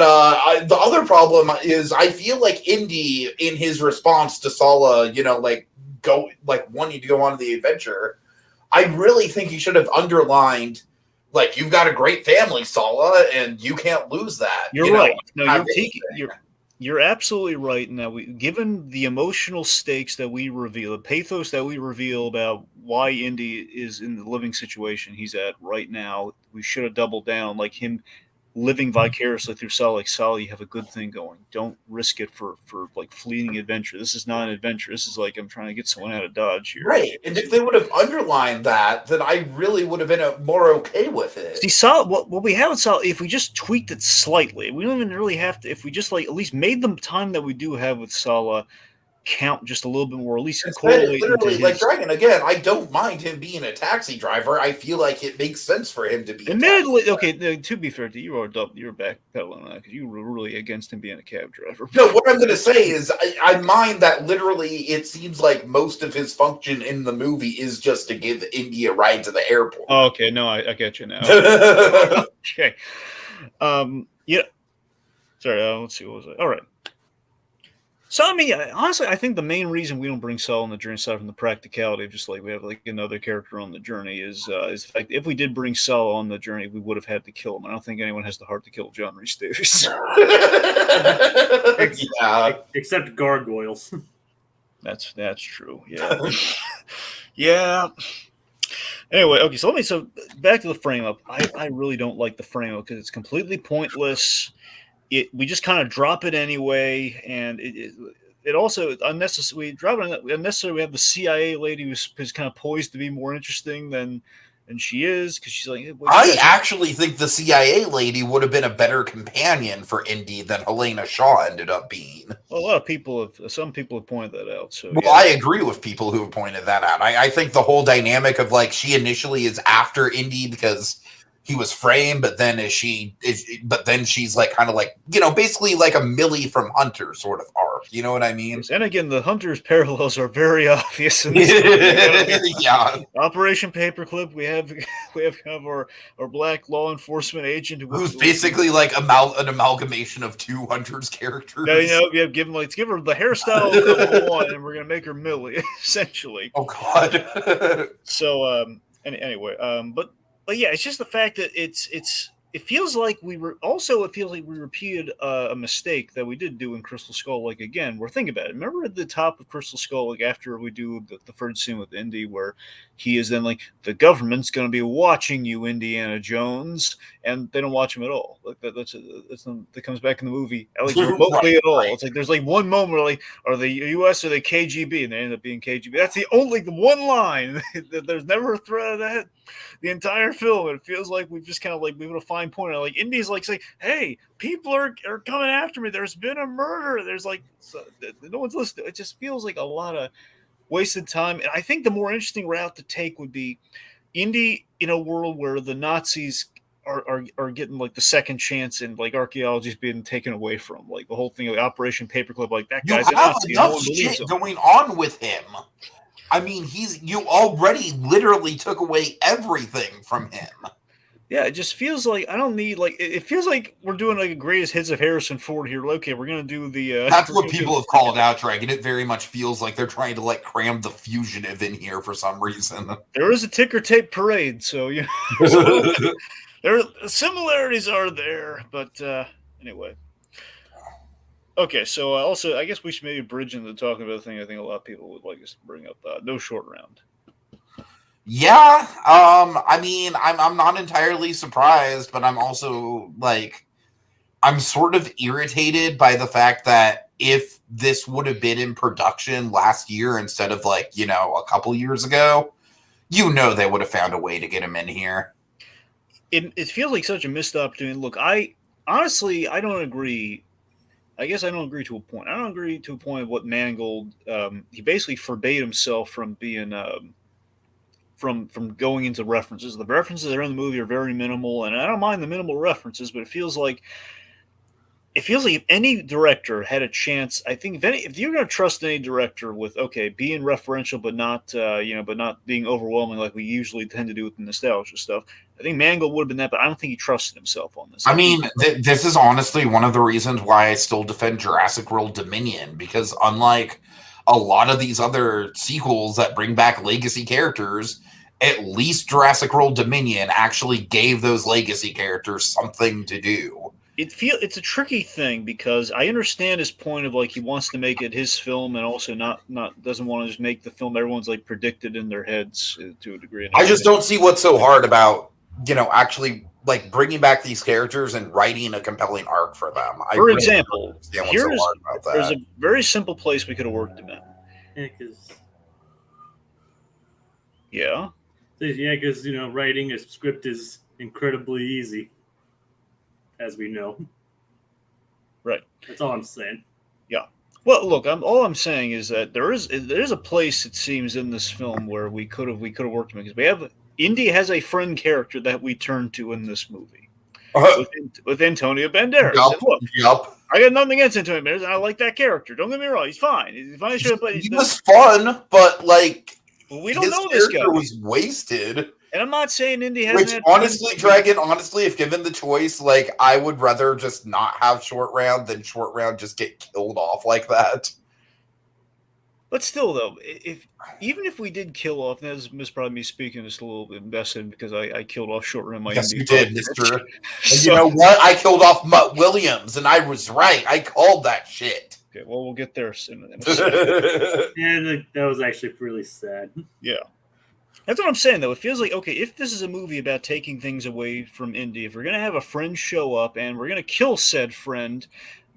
the other problem is I feel like Indy in his response to Sala, wanting to go on the adventure, I really think he should have underlined like, you've got a great family, Sala, and you can't lose that. You're right. No, you're absolutely right. Now, given the emotional stakes that we reveal, the pathos that we reveal about why Indy is in the living situation he's at right now, we should have doubled down, like him living vicariously through Sal. Like, Sal, you have a good thing going. Don't risk it for like fleeting adventure. This is not an adventure. This is like, I'm trying to get someone out of Dodge here. Right. And if they would have underlined that, then I really would have been more okay with it. See, Sal, what we have with Sal, if we just tweaked it slightly, we don't even really have to, if we just like at least made the time that we do have with Sala count just a little bit more, at least correlate. Literally, like Dragon, again, I don't mind him being a taxi driver. I feel like it makes sense for him to be. Admittedly, okay, to be fair, you were backpedaling that because you were really against him being a cab driver. No, what I'm going to say is I mind that literally it seems like most of his function in the movie is just to give Indy a ride to the airport. Oh, okay, no, I get you now. Okay. Yeah. Sorry, let's see, what was it? All right. So, I mean, honestly, I think the main reason we don't bring Saul on the journey, aside from the practicality of just like we have like another character on the journey, is the fact that if we did bring Saul on the journey, we would have had to kill him. I don't think anyone has the heart to kill John Rhys Davies. Yeah. Except gargoyles. That's true. Yeah. Yeah. Anyway, okay, so back to the frame up. I really don't like the frame up because it's completely pointless. We just kind of drop it anyway, and it also unnecessary. We drop it unnecessary. We have the CIA lady who's kind of poised to be more interesting than she is because she's like. I actually think the CIA lady would have been a better companion for Indy than Helena Shaw ended up being. Well, some people have pointed that out. So well, yeah. I agree with people who have pointed that out. I think the whole dynamic of like she initially is after Indy because he was framed, but then she's like kind of like, basically like a Millie from Hunter sort of arc. work. You know what I mean? And again, the Hunter's parallels are very obvious in this. Yeah. Operation Paperclip. We have kind of our black law enforcement agent who's basically like an amalgamation of two Hunters characters. Yeah, let's give her the hairstyle of number one, and we're gonna make her Millie, essentially. Oh God. So anyway, but yeah, it's just the fact that it feels like we repeated a mistake that we did do in Crystal Skull. Like, again, we're thinking about it. Remember at the top of Crystal Skull, like after we do the third scene with Indy, where he is then like, the government's going to be watching you, Indiana Jones, and they don't watch him at all. Like that comes back in the movie, like remotely at all. Right. It's like there's like one moment where like, are they U.S. or they KGB, and they end up being KGB. That's the one line. There's never a threat of that. The entire film, it feels like we've just kind of like moved a fine point. Like Indy's like saying, "Hey, people are coming after me. There's been a murder. There's like no one's listening." It just feels like a lot of wasted time. And I think the more interesting route to take would be Indy in a world where the Nazis are getting like the second chance, and like archaeology is being taken away from, like the whole thing of Operation Paperclip. Like that guy's a Nazi. No one believes him. Going on with him. I mean, you already literally took away everything from him. Yeah, it just feels like I don't need it feels like we're doing like a greatest hits of Harrison Ford here. Okay, we're gonna do the. That's what people have called out, Dragon. It very much feels like they're trying to like cram the fugitive in here for some reason. There is a ticker tape parade, so you know, similarities are there, but anyway. Okay, so also, I guess we should maybe bridge into talking about the thing I think a lot of people would like us to bring up. No short round. Yeah, I mean, I'm not entirely surprised, but I'm also like, I'm sort of irritated by the fact that if this would have been in production last year instead of like, you know, a couple years ago, you know, they would have found a way to get him in here. It feels like such a missed opportunity. Look, I don't agree. I guess I don't agree to a point. I don't agree to a point of what Mangold. He basically forbade himself from being from going into references. The references that are in the movie are very minimal, and I don't mind the minimal references, but it feels like if any director had a chance, I think if you're going to trust any director with being referential but not but not being overwhelming like we usually tend to do with the nostalgia stuff, I think Mangold would have been that, but I don't think he trusted himself on this. I mean, this is honestly one of the reasons why I still defend Jurassic World Dominion, because unlike a lot of these other sequels that bring back legacy characters, at least Jurassic World Dominion actually gave those legacy characters something to do. It's a tricky thing because I understand his point of like he wants to make it his film and also not doesn't want to just make the film everyone's like predicted in their heads to a degree. I just don't see what's so hard about, you know, actually like bringing back these characters and writing a compelling arc for them. For example, there's a very simple place we could have worked him in. Yeah, because you know, writing a script is incredibly easy, as we know. Right. That's all I'm saying. Yeah. Well, look, all I'm saying is that there is a place, it seems, in this film where we could have worked him, because Indy has a friend character that we turn to in this movie with Antonio Banderas. Yup. I got nothing against Antonio Banderas, and I like that character. Don't get me wrong; he's fine. He was fun, but like we don't know this guy. Was wasted. And I'm not saying Indy hasn't. Which honestly, Dragon, if given the choice, like I would rather just not have Short Round than Short Round just get killed off like that. But still, though, even if we did kill off, and this is probably me speaking just a little bit invested because I killed off Short Round. Yes, you did, Mister. And you know what? I killed off Mutt Williams, and I was right. I called that shit. Okay, well, we'll get there soon. Yeah, that was actually really sad. Yeah. That's what I'm saying, though. It feels like, if this is a movie about taking things away from Indy, if we're going to have a friend show up and we're going to kill said friend,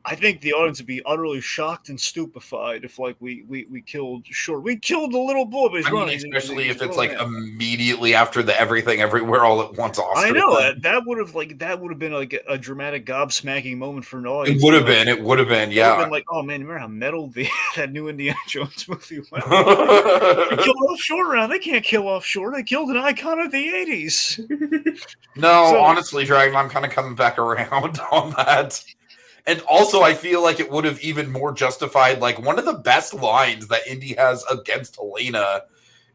I think the audience would be utterly shocked and stupefied if, like, we killed Short. We killed the little boy, but he's running. Especially if it's, like, immediately after the Everything Everywhere All at Once Oscar. I know. That would have been, like, a dramatic gobsmacking moment for an audience. It would have been, yeah. It would have been like, oh, man, remember how metal that new Indiana Jones movie went? They killed off Short Round. They can't kill off Short. They killed an icon of the 80s. No, honestly, Dragon, I'm kind of coming back around on that. And also, I feel like it would have even more justified, like, one of the best lines that Indy has against Helena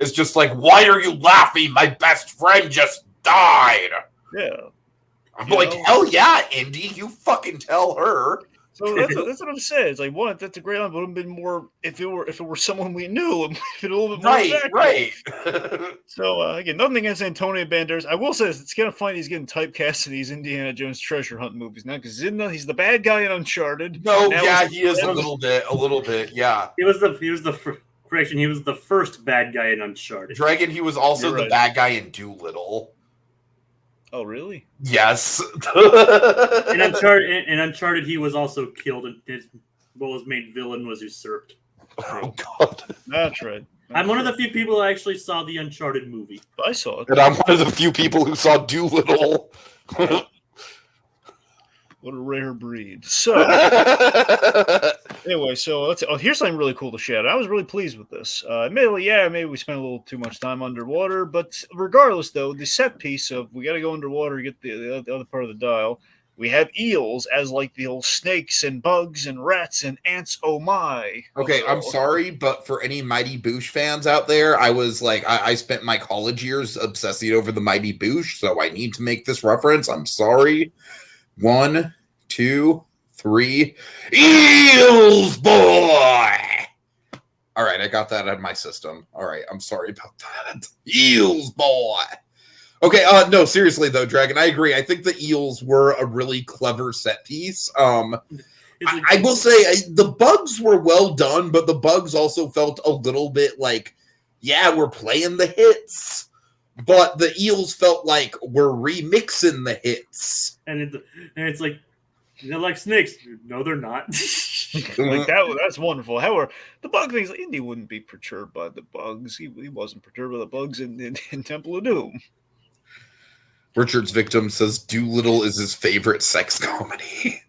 is just like, "Why are you laughing? My best friend just died." Yeah. I'm like, hell yeah, Indy, you fucking tell her. So that's what I'm saying. It's like, one, that's a great line, but it would have been more if it were someone we knew, it might have been a little bit more effective. Right. So again, nothing against Antonio Banderas. I will say this, it's kind of funny he's getting typecast in these Indiana Jones treasure hunt movies now because he's the bad guy in Uncharted. No, yeah, he is a little bit, yeah. He was the first bad guy in Uncharted. Dragon, he was also the bad guy in Doolittle. Oh, really? Yes. In Uncharted, he was also killed, and what was made villain was usurped. Oh God, that's right. I'm one of the few people who actually saw the Uncharted movie. I saw it, and I'm one of the few people who saw Doolittle. What a rare breed. So, anyway, so here's something really cool to share. I was really pleased with this. Admittedly, maybe we spent a little too much time underwater, but regardless, though, the set piece of we got to go underwater to get the other part of the dial. We have eels as like the old snakes and bugs and rats and ants. Oh my! Okay, I'm sorry, but for any Mighty Boosh fans out there, I was like, I spent my college years obsessing over the Mighty Boosh, so I need to make this reference. I'm sorry. 1, 2, 3. Eels, boy! All right, I got that out of my system. All right, I'm sorry about that. Eels, boy! Okay, no, seriously, though, Dragon, I agree. I think the eels were a really clever set piece. I will say the bugs were well done, but the bugs also felt a little bit like, yeah, we're playing the hits. But the eels felt like we're remixing the hits. And it's like, they're like snakes. No, they're not. Like that's wonderful. However, the bug things, Indy wouldn't be perturbed by the bugs. He wasn't perturbed by the bugs in Temple of Doom. Richard's Victim says Doolittle is his favorite sex comedy.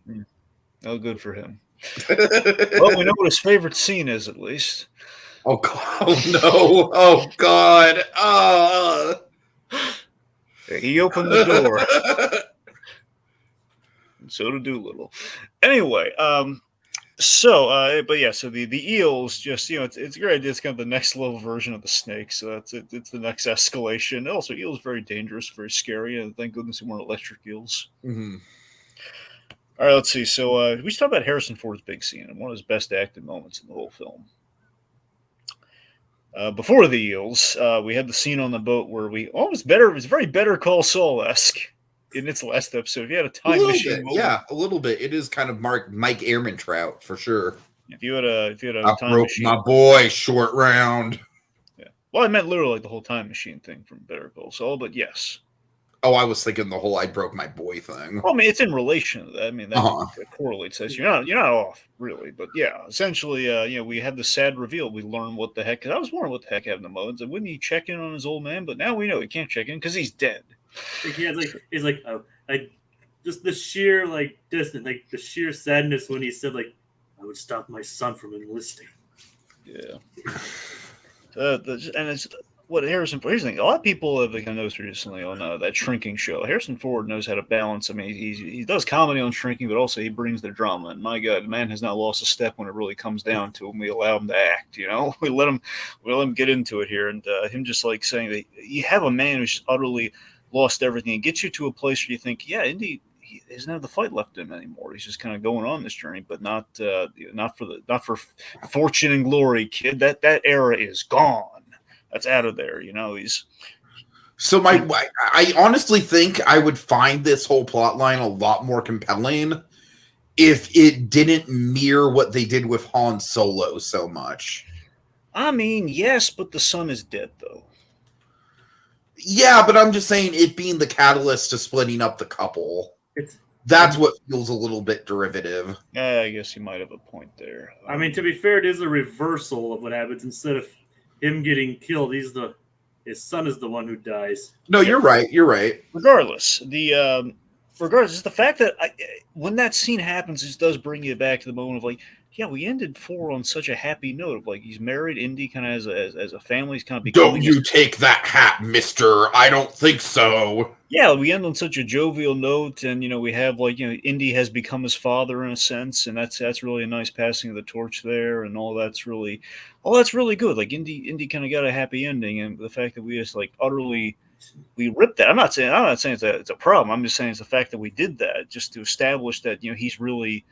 Oh, good for him. Well, we know what his favorite scene is, at least. Oh, God. Oh, no. Oh, God. He opened the door. And so did Doolittle. Anyway, so the eels just, it's great. It's kind of the next level version of the snake. So that's it. It's the next escalation. Also, eels very dangerous, very scary. And thank goodness we weren't electric eels. Mm-hmm. All right, let's see. So we should talk about Harrison Ford's big scene and one of his best acted moments in the whole film. Before the eels, we had the scene on the boat where it was very Better Call Saul-esque in its last episode. If you had a time machine moment, yeah, a little bit. It is kind of Mike Ehrmantraut for sure. If you had a I time broke machine, my boy short round. Yeah. Well, I meant literally like the whole time machine thing from Better Call Saul, but yes. Oh, I was thinking the whole "I broke my boy" thing. Well, I mean, it's in relation to that. I mean, that correlates. Says you're not off really, but yeah, essentially, we had the sad reveal. We learned what the heck. Cause I was wondering what the heck happened to Mullins, and wouldn't he check in on his old man? But now we know he can't check in because he's dead. Just the sheer distance, the sheer sadness when he said I would stop my son from enlisting. Yeah. And it's what Harrison Ford. Here's the thing: a lot of people have noticed recently on that Shrinking show. Harrison Ford knows how to balance. I mean, he does comedy on Shrinking, but also he brings the drama. And my God, the man has not lost a step when it really comes down to him. We allow him to act. We let him get into it here, and him just saying that you have a man who's just utterly lost everything. It gets you to a place where you think, yeah, indeed. He doesn't have the fight left in him anymore. He's just kind of going on this journey, but not for fortune and glory, kid. That era is gone. That's out of there. He's. So I honestly think I would find this whole plot line a lot more compelling if it didn't mirror what they did with Han Solo so much. I mean, yes, but the son is dead, though. Yeah, but I'm just saying it being the catalyst to splitting up the couple. That's what feels a little bit derivative. Yeah, I guess you might have a point there. I mean, to be fair, it is a reversal of what happens. Instead of him getting killed, his son is the one who dies. No, you're right. You're right. Regardless, it's the fact that when that scene happens, it does bring you back to the moment of yeah, we ended 4 on such a happy note of like he's married, Indy kind of as a family, he's kind of Don't becoming. you take that hat, mister. I don't think so. Yeah, we end on such a jovial note, and we have like Indy has become his father in a sense, and that's really a nice passing of the torch there, and all that's really good. Like Indy kind of got a happy ending, and the fact that we just like utterly we ripped that. I'm not saying it's a problem. I'm just saying it's the fact that we did that just to establish that he's really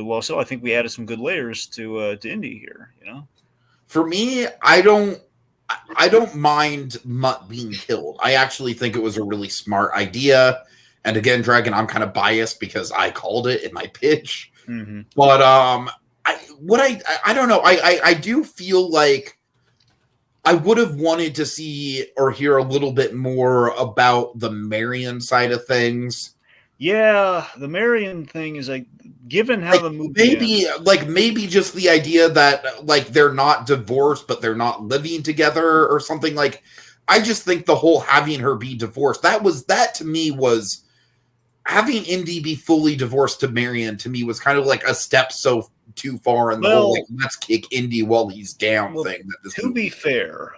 well. So I think we added some good layers to Indy here. For me, I don't mind Mutt being killed. I actually think it was a really smart idea. And again, Dragon, I'm kind of biased because I called it in my pitch. Mm-hmm. But I don't know. I do feel like I would have wanted to see or hear a little bit more about the Marion side of things. Yeah, the Marion thing is like, given how the movie maybe just the idea that like they're not divorced but they're not living together or something. Like I just think the whole having her be divorced, that to me was having Indy be fully divorced to Marion, to me was kind of like a step so too far in the whole like let's kick Indy while he's down thing. To be fair,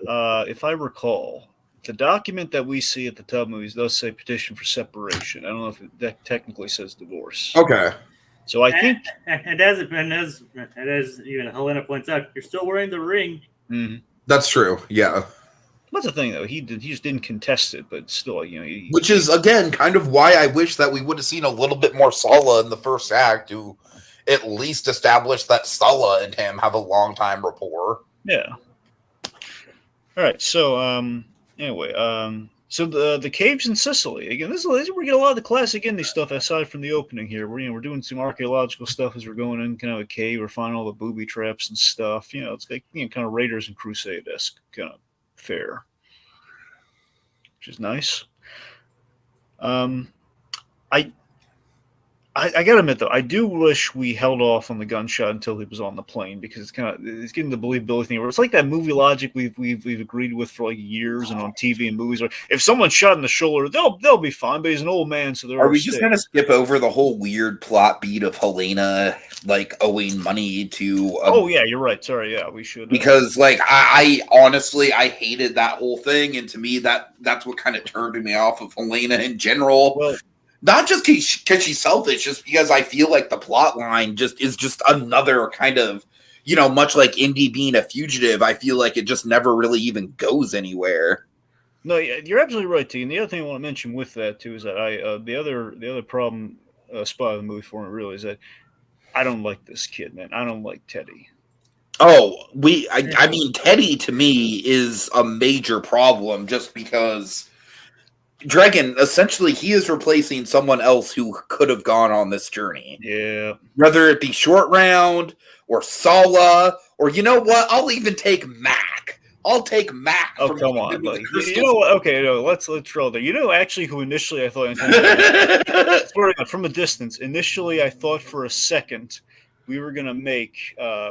if I recall, the document that we see at the Tub Movies does say petition for separation. I don't know if that technically says divorce. Okay. So I think, and as even Helena points out, you're still wearing the ring. Mm-hmm. That's true. Yeah. That's the thing, though. He just didn't contest it, but still, which is again kind of why I wish that we would have seen a little bit more Sala in the first act to at least establish that Sala and him have a long time rapport. Yeah. All right. So anyway, so the caves in Sicily again. This is where we get a lot of the classic indie stuff aside from the opening here. We're doing some archaeological stuff as we're going in kind of a cave. We're finding all the booby traps and stuff. It's like kind of Raiders and Crusade-esque kind of fare, which is nice. I gotta admit though, I do wish we held off on the gunshot until he was on the plane because it's getting the believability thing. Where it's like that movie logic we've agreed with for like years and on TV and movies. Where if someone's shot in the shoulder, they'll be fine. But he's an old man, so they're. Are we just gonna skip over the whole weird plot beat of Helena like owing money to? Oh yeah, you're right. Sorry, yeah, we should. Because like I honestly I hated that whole thing, and to me that's what kind of turned me off of Helena in general. Well, not just because she's selfish, just because I feel like the plot line is just another kind of, much like Indy being a fugitive, I feel like it just never really even goes anywhere. No, you're absolutely right, T. And the other thing I want to mention with that too is that the other problem spot of the movie for me really is that I don't like this kid, man. I don't like Teddy. Oh, I mean, Teddy to me is a major problem just because Dragon, essentially, he is replacing someone else who could have gone on this journey. Yeah. Whether it be Short Round or Sala, or you know what? I'll even take Mac. I'll take Mac. Oh, come on. Like, you know what? Okay, no, let's roll there. Actually, who initially I thought, from a distance, initially I thought for a second we were gonna make the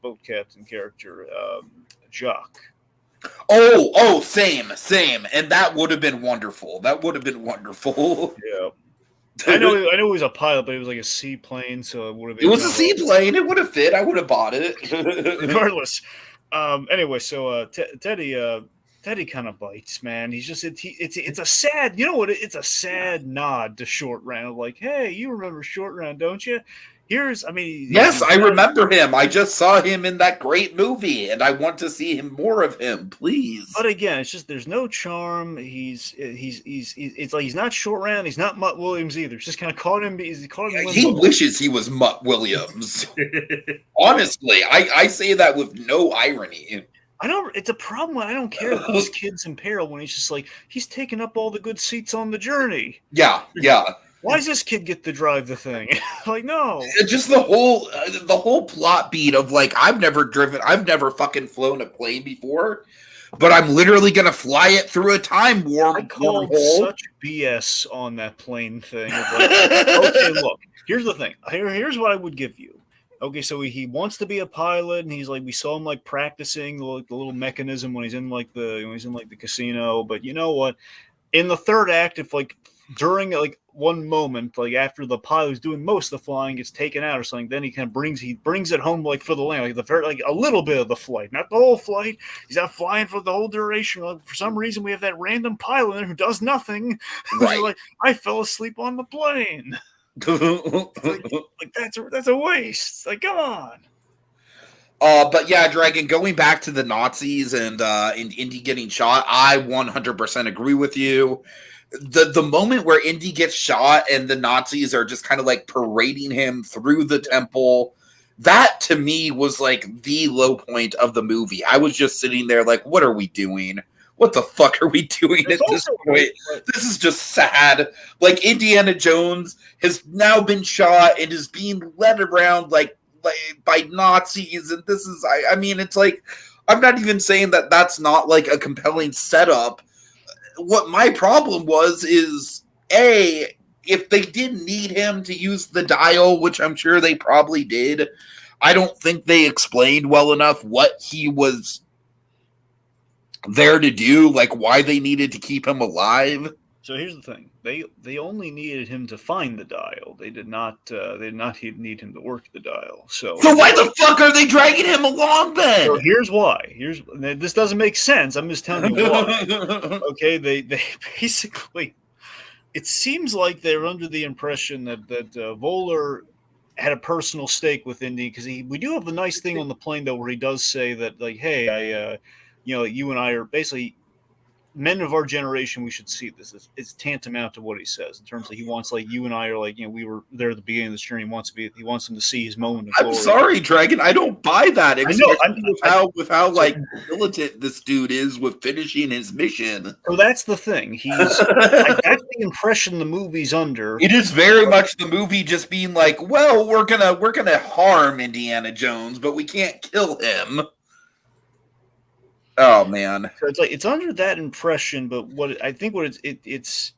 boat captain character Jock. Oh, same. And that would have been wonderful. Yeah. I know it was a pilot, but it was like a seaplane, so it would have been. It was a seaplane. It would have fit. I would have bought it. Regardless. Anyway, so Teddy kind of bites, man. He's just it's a sad, it's a sad nod to Short Round. Like, hey, you remember Short Round, don't you? Yes, I remember him. I just saw him in that great movie, and I want to see him more of him, please. But again, it's just there's no charm. It's like he's not Short Round. He's not Mutt Williams either. It's just kind of caught him. He wishes he was Mutt Williams. Honestly, I say that with no irony. It's a problem when I don't care that this kid's in peril when he's just like he's taking up all the good seats on the journey. Yeah. Why does this kid get to drive the thing? Like, no. Just the whole plot beat of like, I've never fucking flown a plane before, but I'm literally going to fly it through a time warp. I called such BS on that plane thing. Okay, look, here's the thing. Here's what I would give you. Okay, so he wants to be a pilot, and he's like, we saw him like practicing the little mechanism when he's in the casino. But you know what? In the third act, if like during like one moment, like after the pilot who's doing most of the flying gets taken out or something, then he kind of brings it home like for the land, like like a little bit of the flight, not the whole flight. He's not flying for the whole duration. Like, for some reason, we have that random pilot there who does nothing. Right. Like, I fell asleep on the plane. like that's a waste. Like, come on. But yeah, Dragon, going back to the Nazis and Indy getting shot, I 100% agree with you. The moment where Indy gets shot and the Nazis are just kind of like parading him through the temple, that to me was like the low point of the movie. I was just sitting there like, what are we doing? What the fuck are we doing at this point? This is just sad. Like, Indiana Jones has now been shot and is being led around like by Nazis, and this is I mean, it's like, I'm not even saying that that's not like a compelling setup. What my problem was is, A, if they did need him to use the dial, which I'm sure they probably did, I don't think they explained well enough what he was there to do, like why they needed to keep him alive. So here's the thing: they only needed him to find the dial. They did not need him to work the dial. So why the fuck are they dragging him along then? So here's why. This doesn't make sense. I'm just telling you why. Okay, they basically, it seems like they're under the impression that Voller had a personal stake with Indy, because we do have the nice thing on the plane though where he does say that, like, hey, you and I are basically men of our generation. We should see this. It's tantamount to what he says in terms of he wants, like, you and I are like, we were there at the beginning of this journey. He wants him to see his moment of glory. I'm sorry, Dragon, I don't buy that. With how like militant this dude is with finishing his mission. So that's the thing. That's the impression the movie's under. It is very much the movie just being like, well, we're gonna harm Indiana Jones, but we can't kill him. Oh man! So it's like it's under that impression, but what it's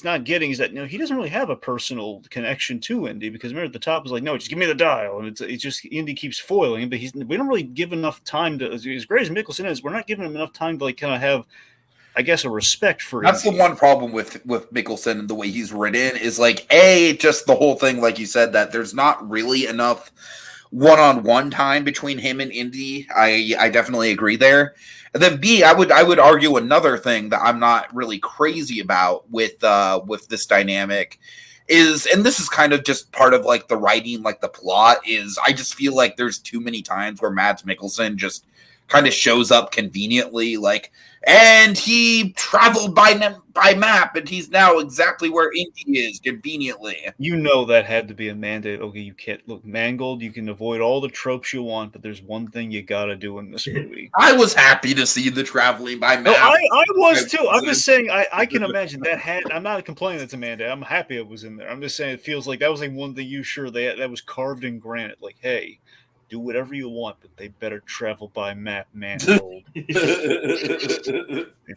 not getting is that he doesn't really have a personal connection to Indy, because remember at the top was like, no, just give me the dial, and it's just Indy keeps foiling him, but we don't really give enough time to, as great as Mickelson is, we're not giving him enough time to like kind of have, I guess, a respect for him. That's the one problem with Mickelson and the way he's written is like, just the whole thing, like you said, that there's not really enough one-on-one time between him and Indy. I definitely agree there. And then B, I would argue another thing that I'm not really crazy about with this dynamic is, and this is kind of just part of like the writing, like the plot, is I just feel like there's too many times where Mads Mikkelsen just kind of shows up conveniently, like, and he traveled by map, and he's now exactly where Indy is conveniently. That had to be a mandate. Okay, you can't look Mangold. You can avoid all the tropes you want, but there's one thing you gotta do in this movie. I was happy to see the traveling by map. No, I was too. I'm just saying I can imagine that I'm not complaining that's a mandate. I'm happy it was in there. I'm just saying it feels like that was like one thing that was carved in granite. Like, hey, do whatever you want, but they better travel by map, Mangold. They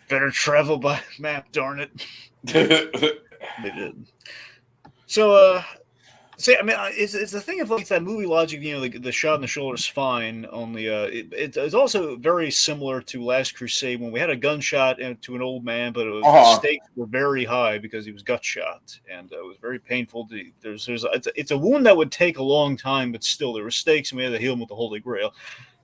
better travel by map, darn it. They did. So, I mean, it's the thing of like that movie logic. The shot in the shoulder is fine. Only, it's also very similar to Last Crusade when we had a gunshot to an old man, but the stakes were very high because he was gut shot, and it was very painful. It's a wound that would take a long time, but still there were stakes, and we had to heal him with the Holy Grail.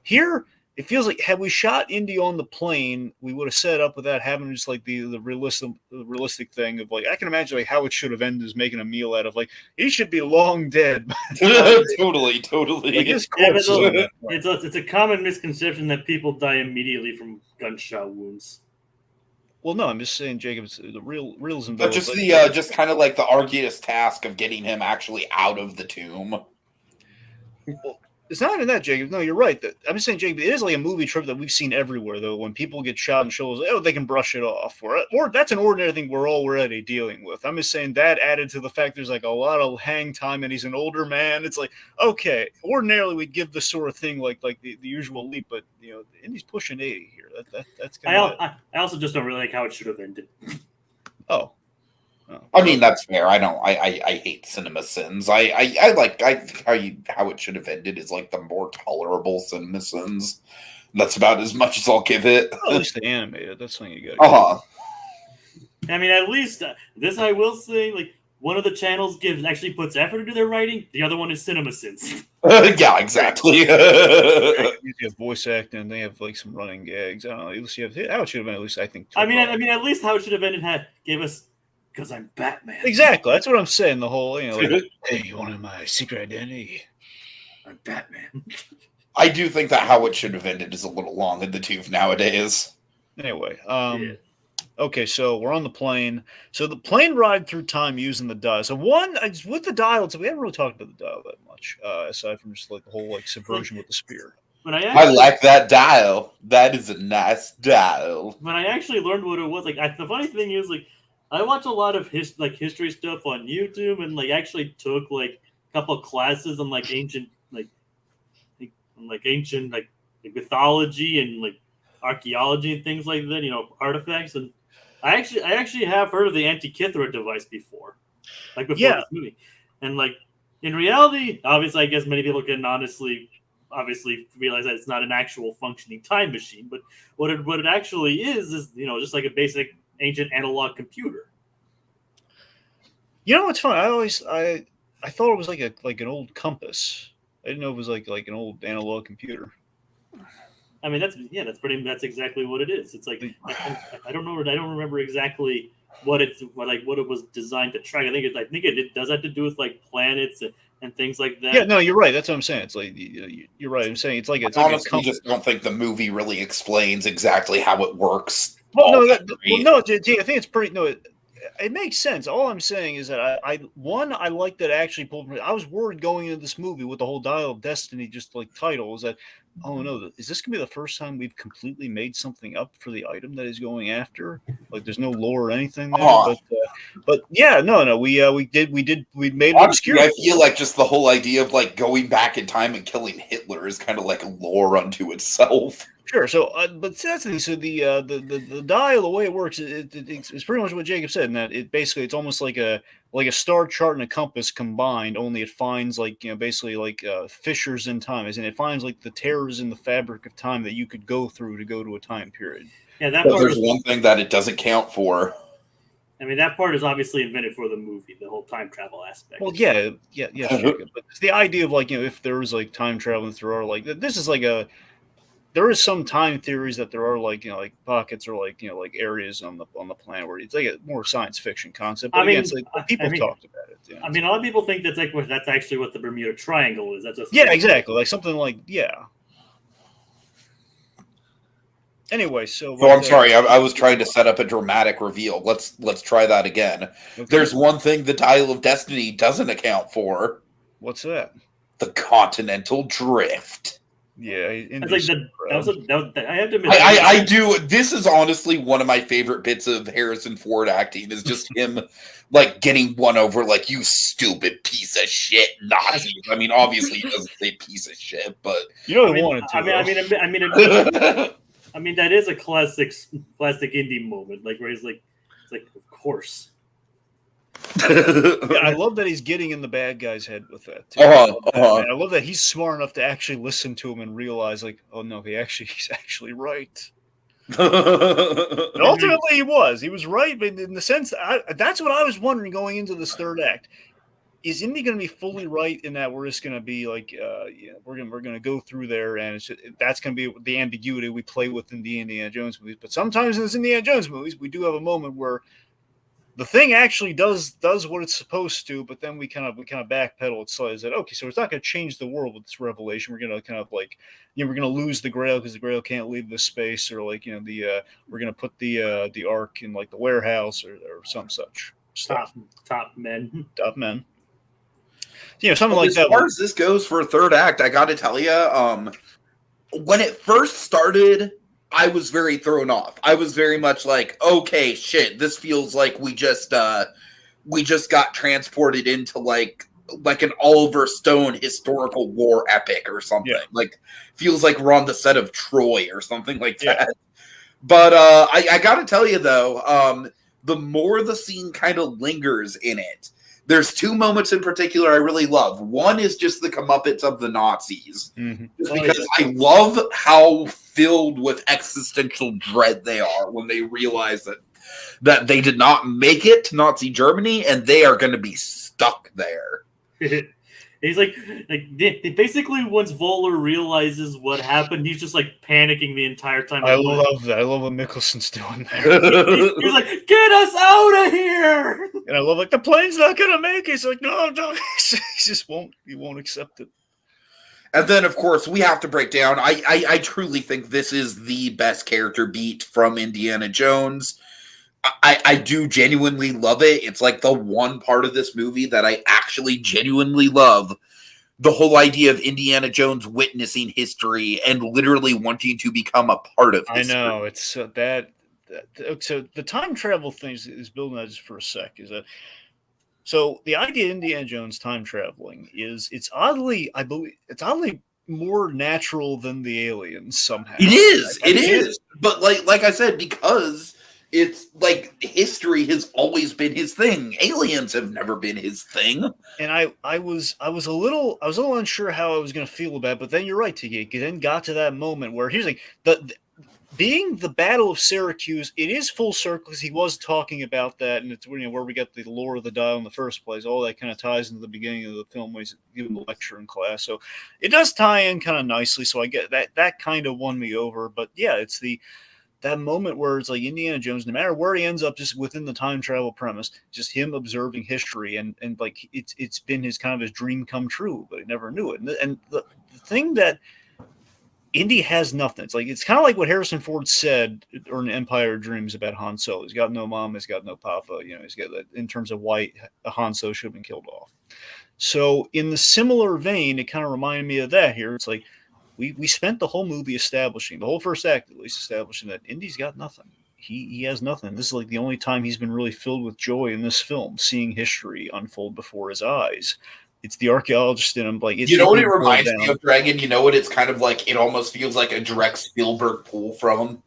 Here, it feels like had we shot Indy on the plane, we would have set up without having just like the realistic thing of like, I can imagine like how it should have ended is making a meal out of like, he should be long dead. Totally. Like his corpse it's a common misconception that people die immediately from gunshot wounds. Well, no, I'm just saying, Jacob, the realism. But just kind of like the arduous task of getting him actually out of the tomb. Well, it's not even that, Jacob. No, you're right. I'm just saying, Jacob, it is like a movie trope that we've seen everywhere, though. When people get shot in the shoulders, they can brush it off. Or that's an ordinary thing we're already dealing with. I'm just saying that added to the fact there's like a lot of hang time and he's an older man. It's like, okay, ordinarily we'd give this sort of thing like the usual leap, but Indy's pushing 80 here. That's kind of. I also just don't really like how it should have ended. Oh. I mean, that's fair. I hate cinema sins. I like how it should have ended is like the more tolerable cinema sins. That's about as much as I'll give it. Well, at least they animated. That's something you got. I mean, at least this I will say, like one of the channels actually puts effort into their writing. The other one is CinemaSins. Yeah, exactly. You have voice acting, and they have like some running gags. I don't know. At least you have how it should have been. At least I think. I mean, at least how it should have ended gave us because I'm Batman. Exactly. That's what I'm saying. The whole, like, hey, you wanted my secret identity? I'm Batman. I do think that how it should have ended is a little long in the tooth nowadays. Anyway, Yeah. Okay, so we're on the plane. So the plane ride through time using the dial. So with the dial, so we haven't really talked about the dial that much, aside from just like the whole like subversion with the spear. When I like that dial. That is a nice dial. When I actually learned what it was, like the funny thing is, like I watch a lot of history stuff on YouTube, and like actually took like a couple of classes on like ancient mythology and like archaeology and things like that, artifacts. And I actually have heard of the Antikythera device before this movie. And like in reality, obviously, I guess many people can obviously realize that it's not an actual functioning time machine. But what it actually is just like a basic ancient analog computer. You know what's funny? I thought it was like an old compass. I didn't know it was like an old analog computer. I mean, that's exactly what it is. It's like I don't know. I don't remember exactly what it was designed to track. I think it does have to do with like planets and things like that. Yeah, no, you're right. That's what I'm saying. It's like you're right. I'm saying it's like honestly just don't think the movie really explains exactly how it works. Well, I think it's pretty. No, it makes sense. All I'm saying is that I like that it actually pulled. I was worried going into this movie with the whole Dial of Destiny just like title is that. Oh no! Is this gonna be the first time we've completely made something up for the item that he's going after? Like, there's no lore or anything there. But yeah, no, we made it obscure. I feel like just the whole idea of like going back in time and killing Hitler is kind of like lore unto itself. Sure. So, but that's the thing. So the dial, the way it works, it's pretty much what Jacob said. In that it's almost like a star chart and a compass combined. Only it finds basically like fissures in time, as in it finds like the tears in the fabric of time that you could go through to go to a time period. Yeah, there's one thing that it doesn't count for. I mean, that part is obviously invented for the movie, the whole time travel aspect. Well, yeah, sure. But it's the idea of if there was like time traveling through our this is like a. There is some time theories that there are like pockets or like areas on the planet where it's like a more science fiction concept. But again, it's like people talked about it. I mean, a lot of people think that's actually what the Bermuda Triangle is. That's exactly, like something like Anyway, so I'm sorry. I was trying to set up a dramatic reveal. Let's try that again. Okay. There's one thing the Dial of Destiny doesn't account for. What's that? The continental drift. Yeah, I have to admit, I do. This is honestly one of my favorite bits of Harrison Ford acting. Is just him like getting one over, like, you stupid piece of shit Nazi. I mean, obviously he doesn't say piece of shit, but wanted to. I mean, that is a classic indie moment, like where he's like, it's like, of course. Yeah, I love that he's getting in the bad guy's head with that too. I love that he's smart enough to actually listen to him and realize, like, oh no, he's actually right. And ultimately, he was right, but in the sense that's what I was wondering going into this third act. Is Indy going to be fully right in that we're just going to be like, we're going to go through there, and that's going to be the ambiguity we play with in the Indiana Jones movies. But sometimes in the Indiana Jones movies, we do have a moment where the thing actually does what it's supposed to, but then we kind of backpedal. It says that okay, so it's not going to change the world with this revelation. We're going to kind of like, we're going to lose the Grail because the Grail can't leave this space, or like we're going to put the Ark in like the warehouse or some such stuff. Top men. Something like that. As far as this goes for a third act, I got to tell you, when it first started, I was very thrown off. I was very much like, okay, shit, this feels like we just got transported into like an Oliver Stone historical war epic or something. Yeah. Like, feels like we're on the set of Troy or something like that. But I got to tell you though, the more the scene kind of lingers in it, there's two moments in particular I really love. One is just the comeuppance of the Nazis. Mm-hmm. Just because I love how filled with existential dread they are when they realize that that they did not make it to Nazi Germany, and they are going to be stuck there. He's like basically once Voller realizes what happened, he's just like panicking the entire time. I love that. I love what Mikkelsen's doing there. He's like, "Get us out of here!" And I love like the plane's not gonna make it. He's like, no, he just won't. He won't accept it. And then, of course, we have to break down. I truly think this is the best character beat from Indiana Jones. I do genuinely love it. It's like the one part of this movie that I actually genuinely love. The whole idea of Indiana Jones witnessing history and literally wanting to become a part of history. I know. It's so the time travel thing is building that just for a sec. Is that so? The idea of Indiana Jones time traveling it's oddly more natural than the aliens somehow. It is. But like I said, because it's like history has always been his thing. Aliens have never been his thing. And I was a little unsure how I was going to feel about it, but then you're right, Tiki. It then got to that moment where he's like being the Battle of Syracuse, it is full circle because he was talking about that, and it's where we got the lore of the dial in the first place. All that kind of ties into the beginning of the film when he's giving the lecture in class. So it does tie in kind of nicely. So I get that kind of won me over. But yeah, it's that moment where it's like Indiana Jones, no matter where he ends up, just within the time travel premise, just him observing history and like it's been his kind of his dream come true, but he never knew it. And the thing that Indy has nothing. It's kind of like what Harrison Ford said in Empire of Dreams about Han Solo. He's got no mom, he's got no papa. He's got that in terms of why Han Solo should have been killed off. So in the similar vein, it kind of reminded me of that here. It's like we spent the whole movie establishing, the whole first act at least, establishing that Indy's got nothing. He has nothing. This is like the only time he's been really filled with joy in this film, seeing history unfold before his eyes. It's the archaeologist in him. Like, you know what it reminds me of, Dragon? You know what it's kind of like? It almost feels like a direct Spielberg pull from him.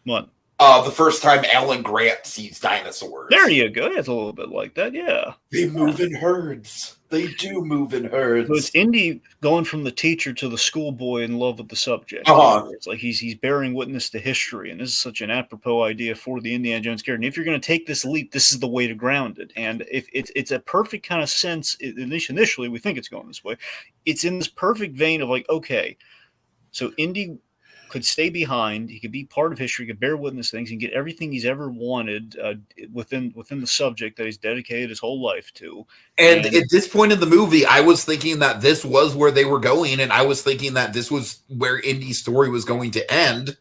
What? The first time Alan Grant sees dinosaurs. There you go. It's a little bit like that, yeah. They move in herds. They do move in herds. So it's Indy going from the teacher to the schoolboy in love with the subject. It's like he's bearing witness to history, and this is such an apropos idea for the Indiana Jones character. And if you're going to take this leap, this is the way to ground it. And if it's a perfect kind of sense, initially we think it's going this way. It's in this perfect vein of like, okay, so Indy could stay behind, he could be part of history, he could bear witness things, and get everything he's ever wanted within the subject that he's dedicated his whole life to. And at this point in the movie, I was thinking that this was where they were going, and I was thinking that this was where Indy's story was going to end.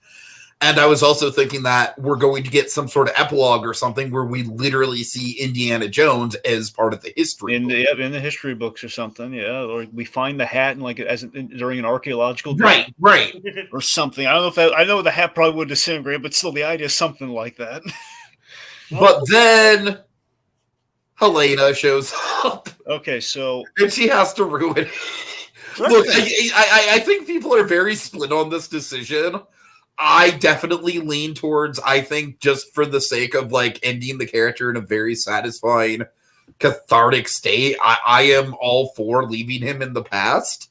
And I was also thinking that we're going to get some sort of epilogue or something where we literally see Indiana Jones as part of the history in the history books or something, yeah. Or we find the hat and during an archaeological day, right, or something. I don't know if I know the hat probably would disintegrate, but still, the idea is something like that. But then Helena shows up. Okay, so and she has to ruin it. Look, I think people are very split on this decision. I definitely lean towards, I think, just for the sake of like ending the character in a very satisfying, cathartic state, I am all for leaving him in the past.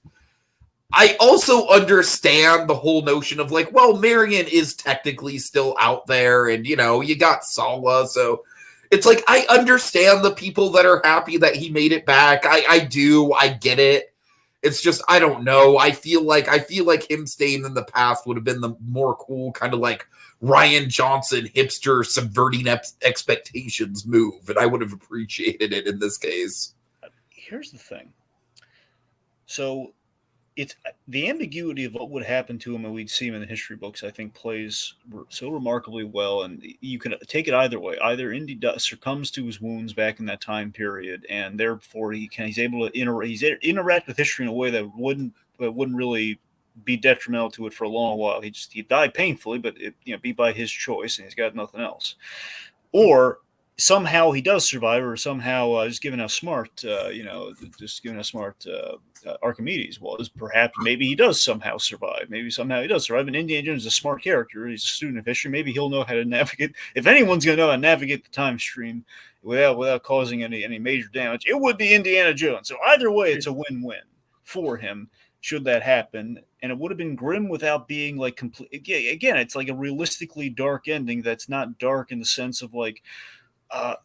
I also understand the whole notion of like, well, Marion is technically still out there, and you got Sala, so it's like I understand the people that are happy that he made it back. I get it. It's just, I don't know. I feel like him staying in the past would have been the more cool kind of like Ryan Johnson hipster subverting expectations move, and I would have appreciated it in this case. Here's the thing. So it's the ambiguity of what would happen to him and we'd see him in the history books, I think, plays so remarkably well. And you can take it either way. Either Indy succumbs to his wounds back in that time period, and therefore he's able to interact with history in a way that wouldn't really be detrimental to it for a long while. He died painfully, but be by his choice, and he's got nothing else. Or somehow he does survive, or somehow just given how smart, Archimedes was, perhaps maybe he does somehow survive. And Indiana Jones is a smart character. He's a student of history. Maybe he'll know how to navigate. If anyone's going to know how to navigate the time stream without causing any major damage, it would be Indiana Jones. So either way, it's a win-win for him should that happen. and it would have been grim without being like complete. Again, it's like a realistically dark ending that's not dark in the sense of like, uh,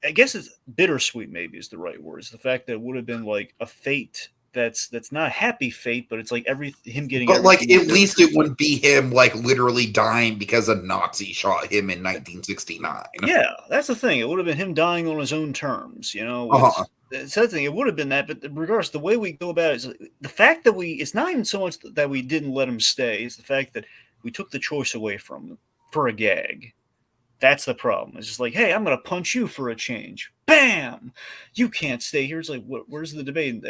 I guess it's bittersweet. Maybe is the right word. It's the fact that it would have been like a fate that's not a happy fate, but it's like him getting But like, everything. at least it wouldn't be him like literally dying because a Nazi shot him in 1969. Yeah, that's the thing. It would have been him dying on his own terms. You know, it's the thing. It would have been that, but regardless, the way we go about it is the fact that it's not even so much that we didn't let him stay. It's the fact that we took the choice away from him for a gag. That's the problem. It's just like, hey, I'm going to punch you for a change. Bam! You can't stay here. It's like, where's the debate?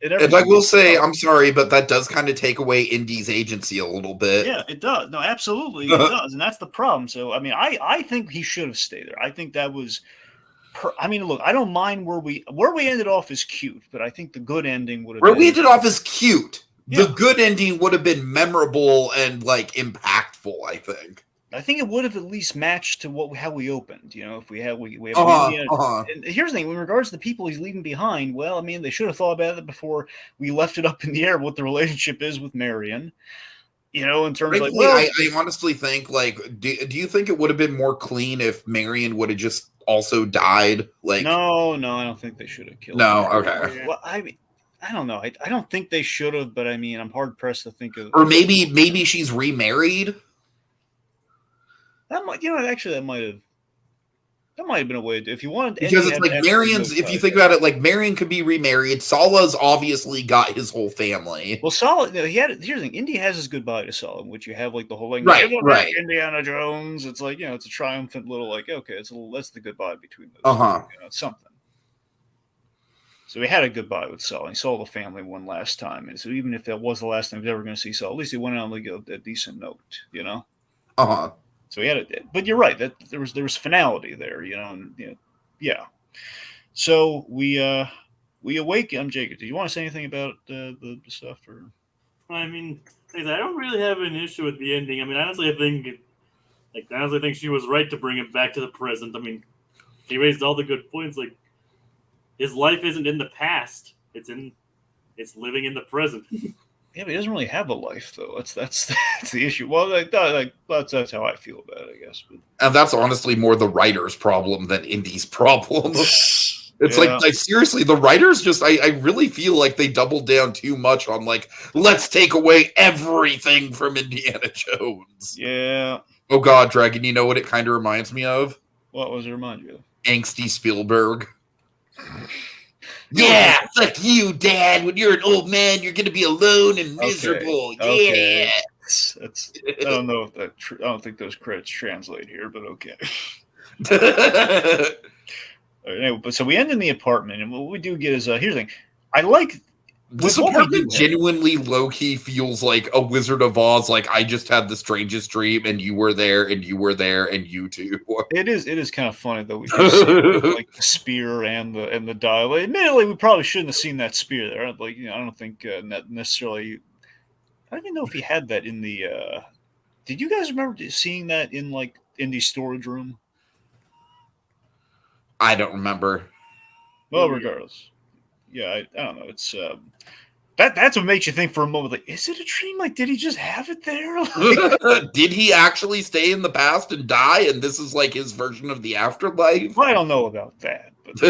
And I will say, I'm sorry, but that does kind of take away Indy's agency a little bit. Yeah, it does. No, absolutely, it does, and that's the problem. So, I mean, I think he should have stayed there. I think that was. I mean, look, I don't mind where we ended off is cute, but I think the good ending would have. Where we ended off is cute. Yeah. The good ending would have been memorable and like impactful. I think. I think it would have at least matched to how we opened. You know, if we have Indiana. And here's the thing: in regards to the people he's leaving behind, well, I mean, they should have thought about it before we left it up in the air what the relationship is with Marion. You know, in terms Frankly, of I honestly think like, do you think it would have been more clean if Marion would have just also died? Like, no, I don't think they should have killed. No, her. okay. Well, I mean, I don't know. I don't think they should have, but I mean, I'm hard pressed to think of. Or maybe she's remarried. That might, actually, that might have been a way to, if you wanted. Because it's like Marion's. If you think about it, like Marion could be remarried. Sala's obviously got his whole family. Well, Sala, here's the thing. Indy has his goodbye to Sala, which you have like the whole like, right. Indiana Jones. It's like it's a triumphant little like that's the goodbye between those. It's something. So we had a goodbye with Sala. He saw the family one last time, and so even if that was the last time he was ever going to see Sala, at least he went out on like a decent note, So he had it, but you're right that there was finality there, and yeah. So we awaken. Jacob, do you want to say anything about the stuff? Or I mean, I don't really have an issue with the ending. I mean, honestly, I think she was right to bring him back to the present. I mean, he raised all the good points. Like, his life isn't in the past; it's living in the present. Yeah, but he doesn't really have a life, though. That's the issue. Well, that's how I feel about it, I guess. But. And that's honestly more the writer's problem than Indy's problem. It's like seriously, the writers just, I really feel like they doubled down too much on like, let's take away everything from Indiana Jones. Yeah. Oh God, Dragon, you know what it kind of reminds me of? What was it remind you of? Angsty Spielberg. Yeah, fuck you, Dad. When you're an old man, you're gonna be alone and miserable. Okay. Yeah. That's. I don't know if that. I don't think those credits translate here, but okay. Anyway, but so we end in the apartment, and what we do get is here's the thing. I like this apartment genuinely low key feels like a Wizard of Oz. Like I just had the strangest dream, and you were there, and you were there, and you too. It is kind of funny though. We do see like the spear and the dial. Admittedly, we probably shouldn't have seen that spear there. Like I don't think necessarily. I don't even know if he had that in the. Did you guys remember seeing that in like in the storage room? I don't remember. Well, regardless. Yeah, I don't know. It's that's what makes you think for a moment. Like, is it a dream? Like, did he just have it there? Like, did he actually stay in the past and die? And this is like his version of the afterlife? Well, I don't know about that, but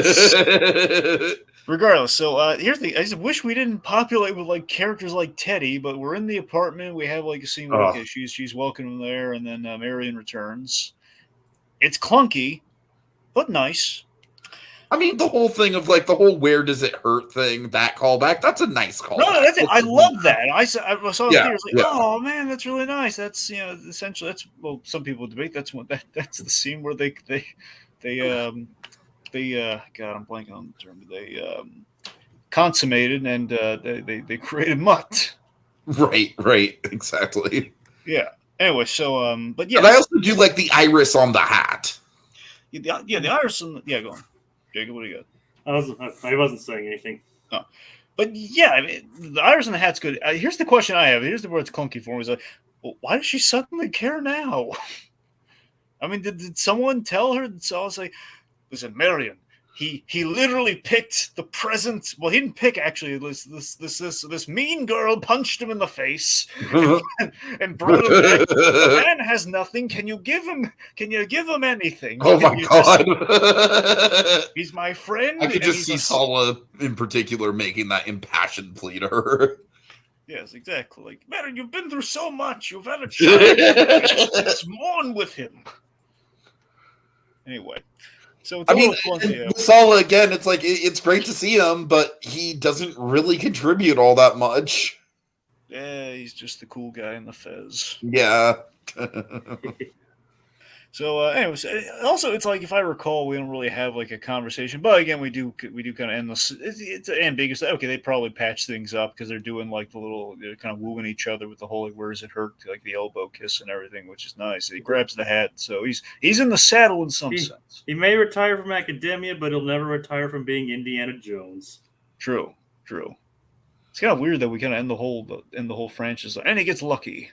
regardless. So here's the. I just wish we didn't populate with like characters like Teddy, but we're in the apartment. We have like a scene where she's welcoming there, and then Marion returns. It's clunky, but nice. I mean, the whole thing of like the whole "where does it hurt" thing, that callback, that's a nice callback. No, that's it. I love that. I saw the theaters like, oh man, that's really nice. That's essentially some people debate that's that's the scene where they God, I'm blanking on the term. They consummated and they created mutt. Right, exactly. Yeah. Anyway, so but yeah, and I also do like the iris on the hat. Yeah, the iris on go on. Jacob, what do you got? I wasn't saying anything. No. But yeah, I mean, the iris on the hat's good. Here's the question I have. Here's the word it's clunky for me. Is like, well, why does she suddenly care now? I mean, did someone tell her? So I was like, listen, Marion, he literally picked the present. Well, he didn't pick actually. This mean girl punched him in the face and brought him back. The man has nothing. Can you give him anything? Oh my god! He's my friend. I could just see Sala in particular making that impassioned plea to her. Yes, exactly. Like, man, you've been through so much. You've had a child. Just mourn with him. Anyway. So with Sala again, it's like it's great to see him, but he doesn't really contribute all that much. Yeah, he's just the cool guy in the fez. Yeah. So, anyways, also it's like if I recall, we don't really have like a conversation, but again, we do kind of end this. It's ambiguous. Okay, they probably patch things up because they're doing like the little, they're kind of wooing each other with the whole like, where does it hurt, like the elbow kiss and everything, which is nice. He grabs the hat, so he's in the saddle in some sense. He may retire from academia, but he'll never retire from being Indiana Jones. True. It's kind of weird that we kind of end the whole franchise, and he gets lucky.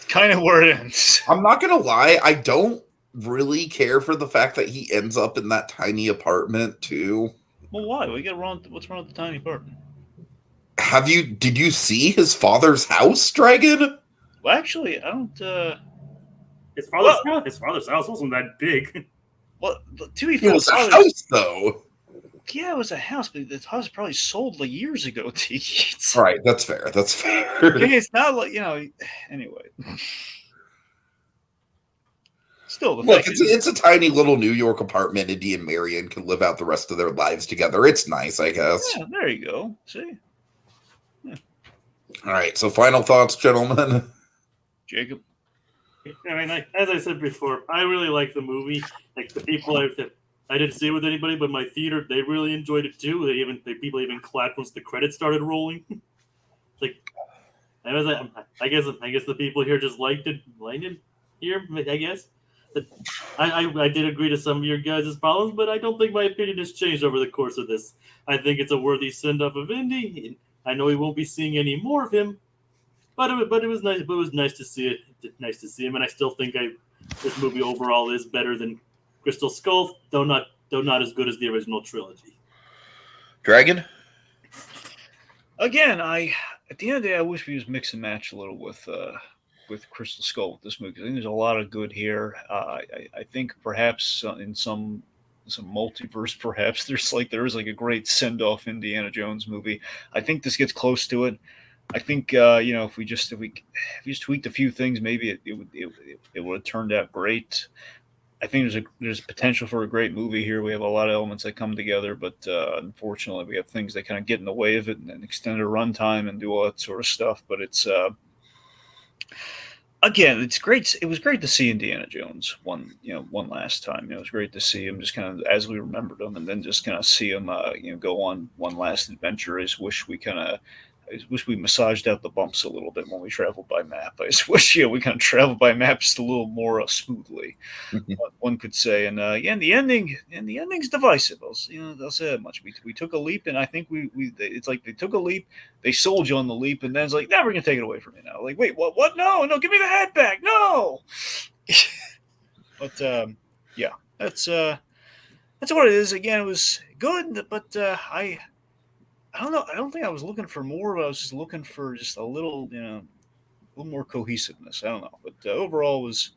Kind of where it ends. I'm not gonna lie, I don't really care for the fact that he ends up in that tiny apartment too. Well, why? What's wrong with the tiny apartment? Did you see his father's house, Dragon? Well, actually, I don't. His father's house wasn't that big. Well, to be fair, it was a house though. Yeah, it was a house, but the house probably sold like years ago. Tiki. All right, that's fair. Okay, it's not like Anyway, still, look, it's a tiny little New York apartment. Indy and Marion can live out the rest of their lives together. It's nice, I guess. Yeah, there you go. See. Yeah. All right. So, final thoughts, gentlemen. Jacob. I mean, as I said before, I really like the movie. Like the people I didn't see it with anybody, but my theater, they really enjoyed it too. People even clapped once the credits started rolling. Like, I guess the people here just liked it here. I guess. I did agree to some of your guys' problems, but I don't think my opinion has changed over the course of this. I think it's a worthy send off of Indy. I know we won't be seeing any more of him, but it was nice. But it was nice to see it. Nice to see him, and I still think this movie overall is better than Crystal Skull, though not as good as the original trilogy. Dragon? Again, at the end of the day, I wish we just mix and match a little with Crystal Skull with this movie. I think there's a lot of good here. I think perhaps in some multiverse, perhaps there is a great send off Indiana Jones movie. I think this gets close to it. I think if we just tweaked a few things, maybe it would have turned out great. I think there's potential for a great movie here. We have a lot of elements that come together, but unfortunately, we have things that kind of get in the way of it and extended runtime and do all that sort of stuff. But it's again, it's great. It was great to see Indiana Jones one last time. It was great to see him just kind of as we remembered him, and then just kind of see him go on one last adventure. I just wish we massaged out the bumps a little bit when we traveled by map. I just wish we kind of traveled by map just a little more smoothly. One could say, and the ending's divisive. I'll say that much. We took a leap, and I think it's like they took a leap, they sold you on the leap, and then it's like, now we're gonna take it away from you now. Like, wait, what? No, give me the hat back, no. But that's what it is. Again, it was good, but I don't know. I don't think I was looking for more, but I was just looking for just a little more cohesiveness. I don't know, but overall, it's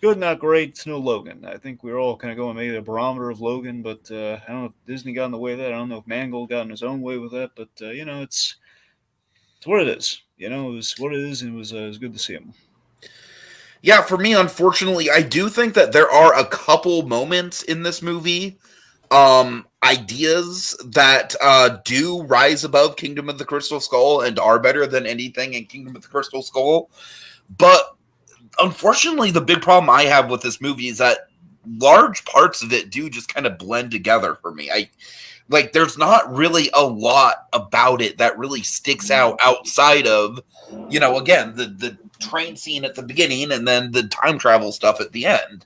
good, not great. It's no Logan. I think we were all kind of going maybe the barometer of Logan, but I don't know if Disney got in the way of that. I don't know if Mangold got in his own way with that, but it's what it is. It was what it is, and it was good to see him. Yeah, for me, unfortunately, I do think that there are a couple moments in this movie, ideas that do rise above Kingdom of the Crystal Skull and are better than anything in Kingdom of the Crystal Skull. But unfortunately, the big problem I have with this movie is that large parts of it do just kind of blend together for me. There's not really a lot about it that really sticks out outside of, again, the train scene at the beginning and then the time travel stuff at the end.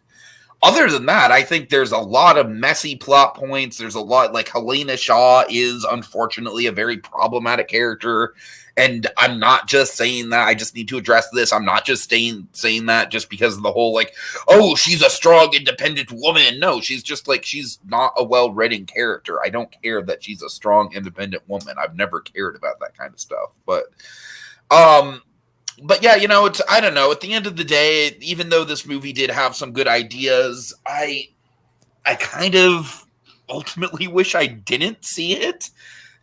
other than that, I think there's a lot of messy plot points. There's a lot, like, Helena Shaw is unfortunately a very problematic character. And I'm not just saying that. I just need to address this. I'm not just saying that just because of the whole, like, oh, she's a strong, independent woman. No, she's just, like, she's not a well-written character. I don't care that she's a strong, independent woman. I've never cared about that kind of stuff. But yeah, you know, I don't know. At the end of the day, even though this movie did have some good ideas, I kind of ultimately wish I didn't see it.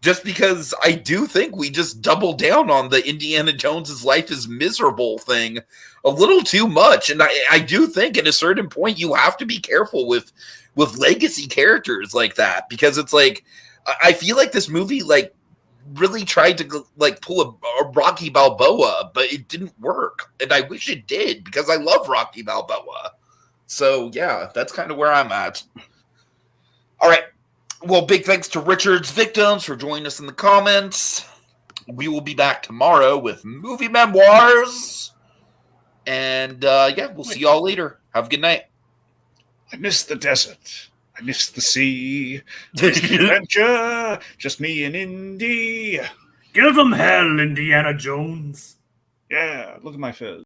Just because I do think we just double down on the Indiana Jones's life is miserable thing a little too much. And I do think at a certain point you have to be careful with legacy characters like that. Because it's like, I feel like this movie, like, really tried to, like, pull a Rocky Balboa, but it didn't work. And I wish it did, because I love Rocky Balboa. So, yeah, that's kind of where I'm at. All right. Well, big thanks to Richard's Victims for joining us in the comments. We will be back tomorrow with movie memoirs. And, yeah, we'll see y'all later. Have a good night. I miss the desert. I miss the sea. I miss the adventure. Just me and Indy. Give them hell, Indiana Jones. Yeah, look at my face.